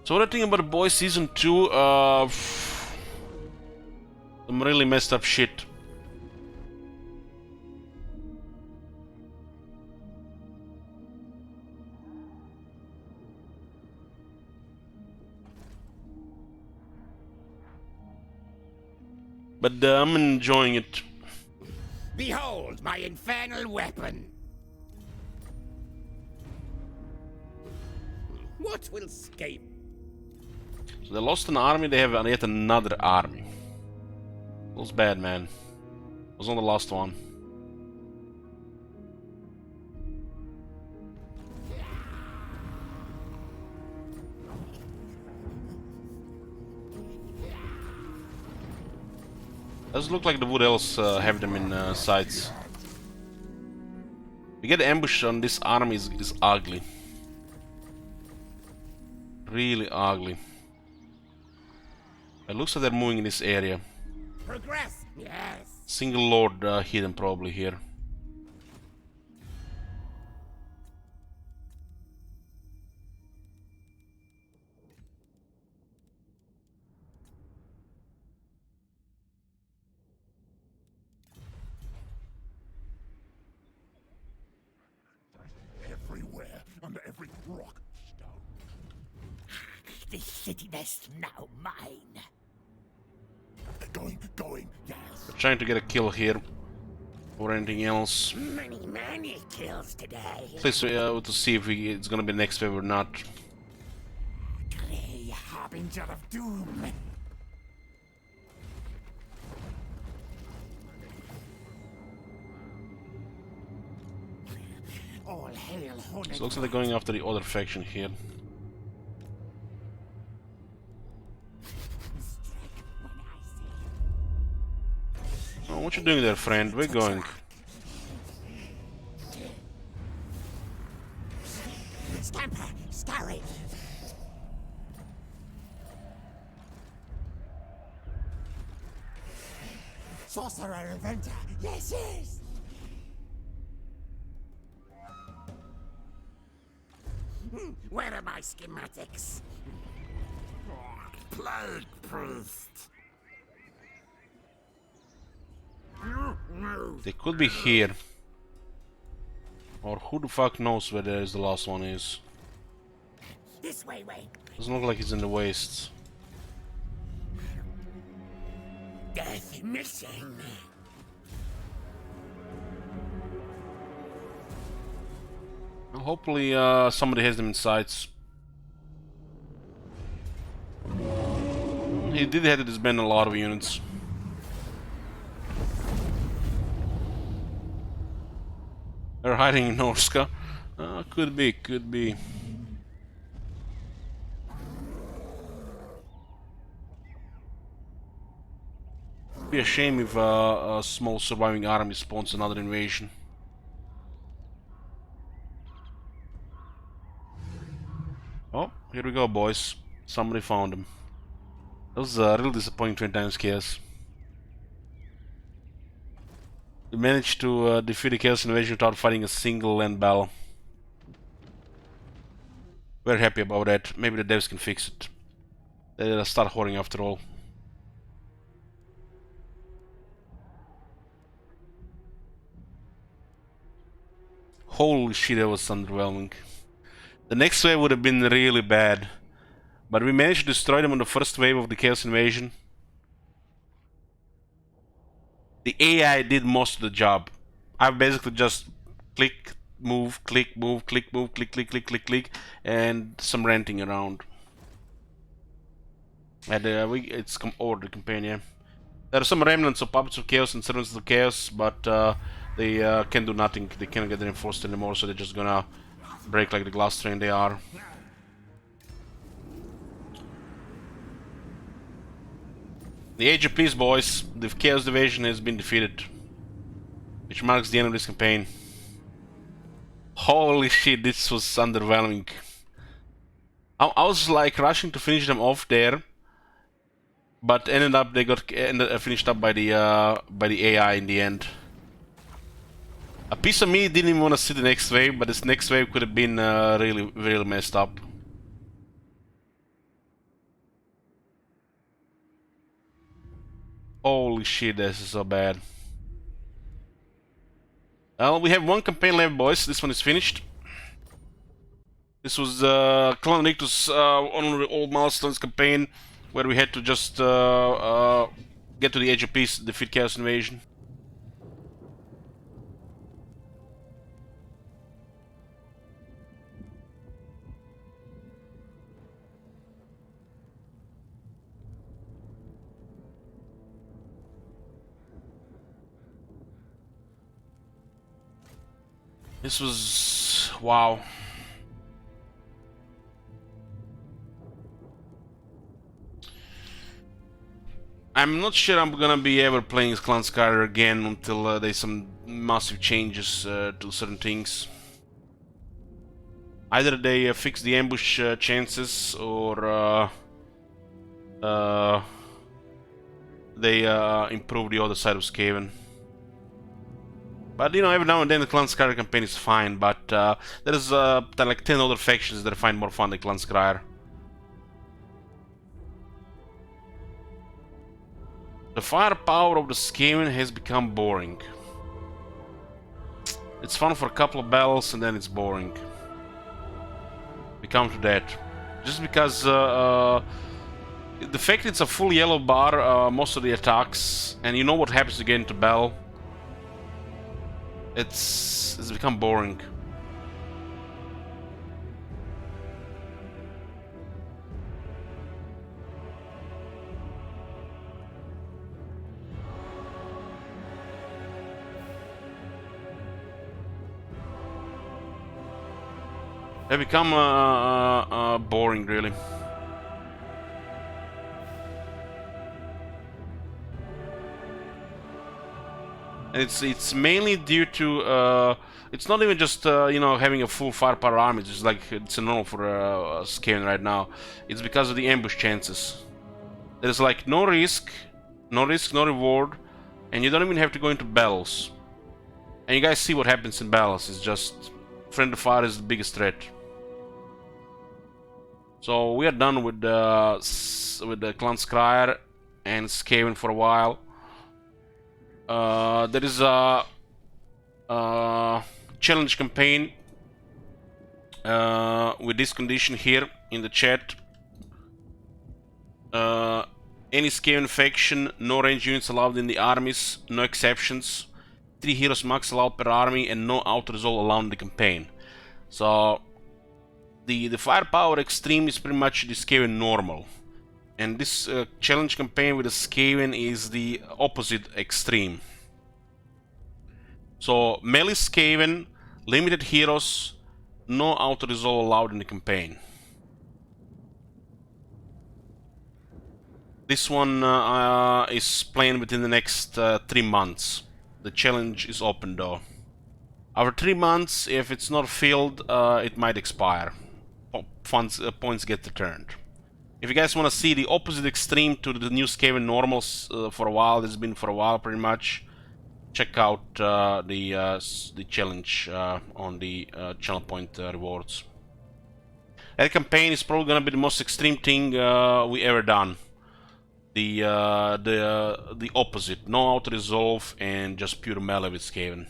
So what I think about the boys season 2, some really messed up shit. But I'm enjoying it. Behold my infernal weapon. What will escape? So they lost an army, they have yet another army. Feels bad, man. Was on the last one. Does look like the Wood Elves have them in sights. We get ambush on this army is ugly. Really ugly. It looks like they're moving in this area. Progress, yes. Single lord hidden probably here. every rock stone. This city nest now mine. Going, yes. Trying to get a kill here. Or anything else. Many kills today. At least to see if it's gonna be next wave or not. Grey harbinger of doom. All hail, So it looks like they're going after the other faction here. Oh, what you doing there, friend? We're going. Stamper, Skryre. Sorcerer Inventor. Yes. Where are my schematics? Plague Priest. No. They could be here. Or who the fuck knows where there is the last one is. This way. Doesn't look like it's in the wastes. Death missing. Hopefully somebody has them in sights. He did have to disband a lot of units. They're hiding in Norska. Could be. Be a shame if a small surviving army spawns another invasion. Oh, here we go, boys. Somebody found him. That was real disappointing 20 times chaos. We managed to defeat the Chaos Invasion without fighting a single land battle. We're happy about that. Maybe the devs can fix it. They'll start hoarding after all. Holy shit, that was underwhelming. The next wave would have been really bad. But we managed to destroy them on the first wave of the Chaos Invasion. The AI did most of the job. I basically just click, move, click, move, click, move, click, click, click, click, click, and some ranting around. And it's over the campaign, yeah. There are some remnants of Puppets of Chaos and Servants of Chaos, but they can do nothing. They can't get reinforced anymore, so they're just gonna break like the glass train they are. The Age of Peace, boys. The Chaos Division has been defeated, which marks the end of this campaign. Holy shit, this was underwhelming. I was like rushing to finish them off there, but ended up they got finished up by the AI in the end. A piece of me didn't even want to see the next wave, but this next wave could have been really messed up. Holy shit, this is so bad. Well, we have one campaign left, boys. This one is finished. This was Clan Rictus on the Old Milestones campaign, where we had to just get to the Age of Peace, defeat Chaos Invasion. This was... wow. I'm not sure I'm gonna be ever playing as Clan Skryre again until there's some massive changes to certain things. Either they fix the ambush chances, or they improve the other side of Skaven. But you know, every now and then the Clan Skryre campaign is fine, but there's like 10 other factions that I find more fun than Clan Skryre. The firepower of the Skaven has become boring. It's fun for a couple of battles and then it's boring. come to that. Just because the fact it's a full yellow bar, most of the attacks, and you know what happens to get into battle, it's become boring. They become boring, really. And it's mainly due to it's not even just you know, having a full firepower army. It's just like it's normal for Skaven right now. It's because of the ambush chances. There's like no risk, no reward, and you don't even have to go into battles. And you guys see what happens in battles. It's just friendly fire is the biggest threat. So we are done with the clan Skryre and Skaven for a while. There is a challenge campaign with this condition here in the chat. Any Skaven faction, no range units allowed in the armies, no exceptions. 3 heroes max allowed per army, and no auto-resolve allowed in the campaign. So the firepower extreme is pretty much the Skaven normal, and this challenge campaign with the Skaven is the opposite extreme. So melee Skaven, limited heroes, no auto-resolve allowed in the campaign. This one is planned within the next 3 months. The challenge is open though. After 3 months, if it's not filled, it might expire. Points get returned. If you guys want to see the opposite extreme to the new Skaven normals for a while, it's been for a while pretty much, check out the challenge on the channel point rewards. That campaign is probably gonna be the most extreme thing we ever done. The opposite, no auto resolve and just pure melee with Skaven.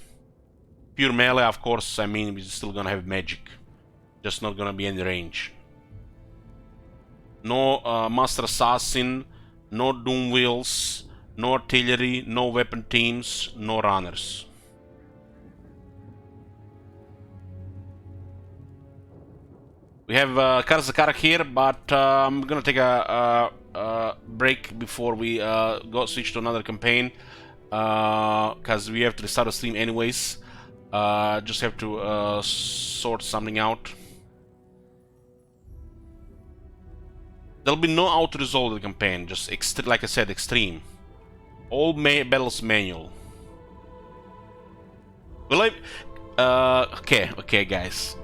Pure melee, of course. I mean, we're still gonna have magic. Just not gonna be any range. No Master Assassin, no Doom Wheels, no artillery, no weapon teams, no runners. We have Karzakar here, but I'm gonna take a break before we switch to another campaign, because we have to restart the stream anyways. Just have to sort something out. There'll be no auto-resolve in the campaign, just like I said, extreme. All battles manual. Will I... okay guys.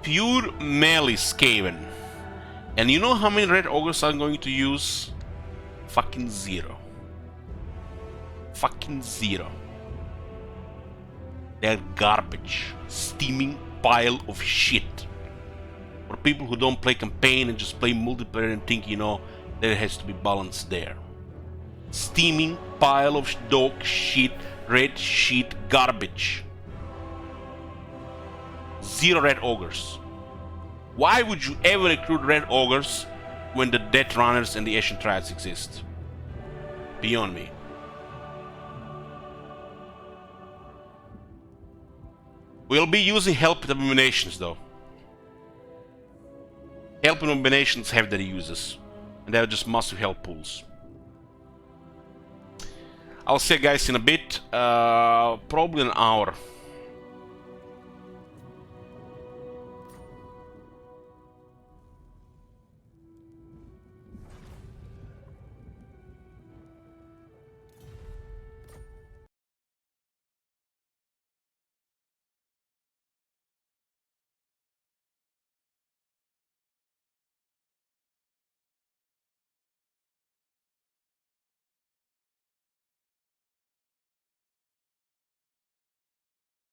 Pure melee Skaven. And you know how many red ogres I'm going to use? Fucking 0. Fucking 0. They're garbage. Steaming pile of shit. For people who don't play campaign and just play multiplayer and think, you know, there has to be balance there. Steaming pile of dog shit, red shit, garbage. 0 red ogres. Why would you ever recruit red ogres when the Death Runners and the Ancient Triads exist? Beyond me. We'll be using help with abominations though. Help and abominations have their uses, and they're just massive help pools. I'll see you guys in a bit, probably an hour.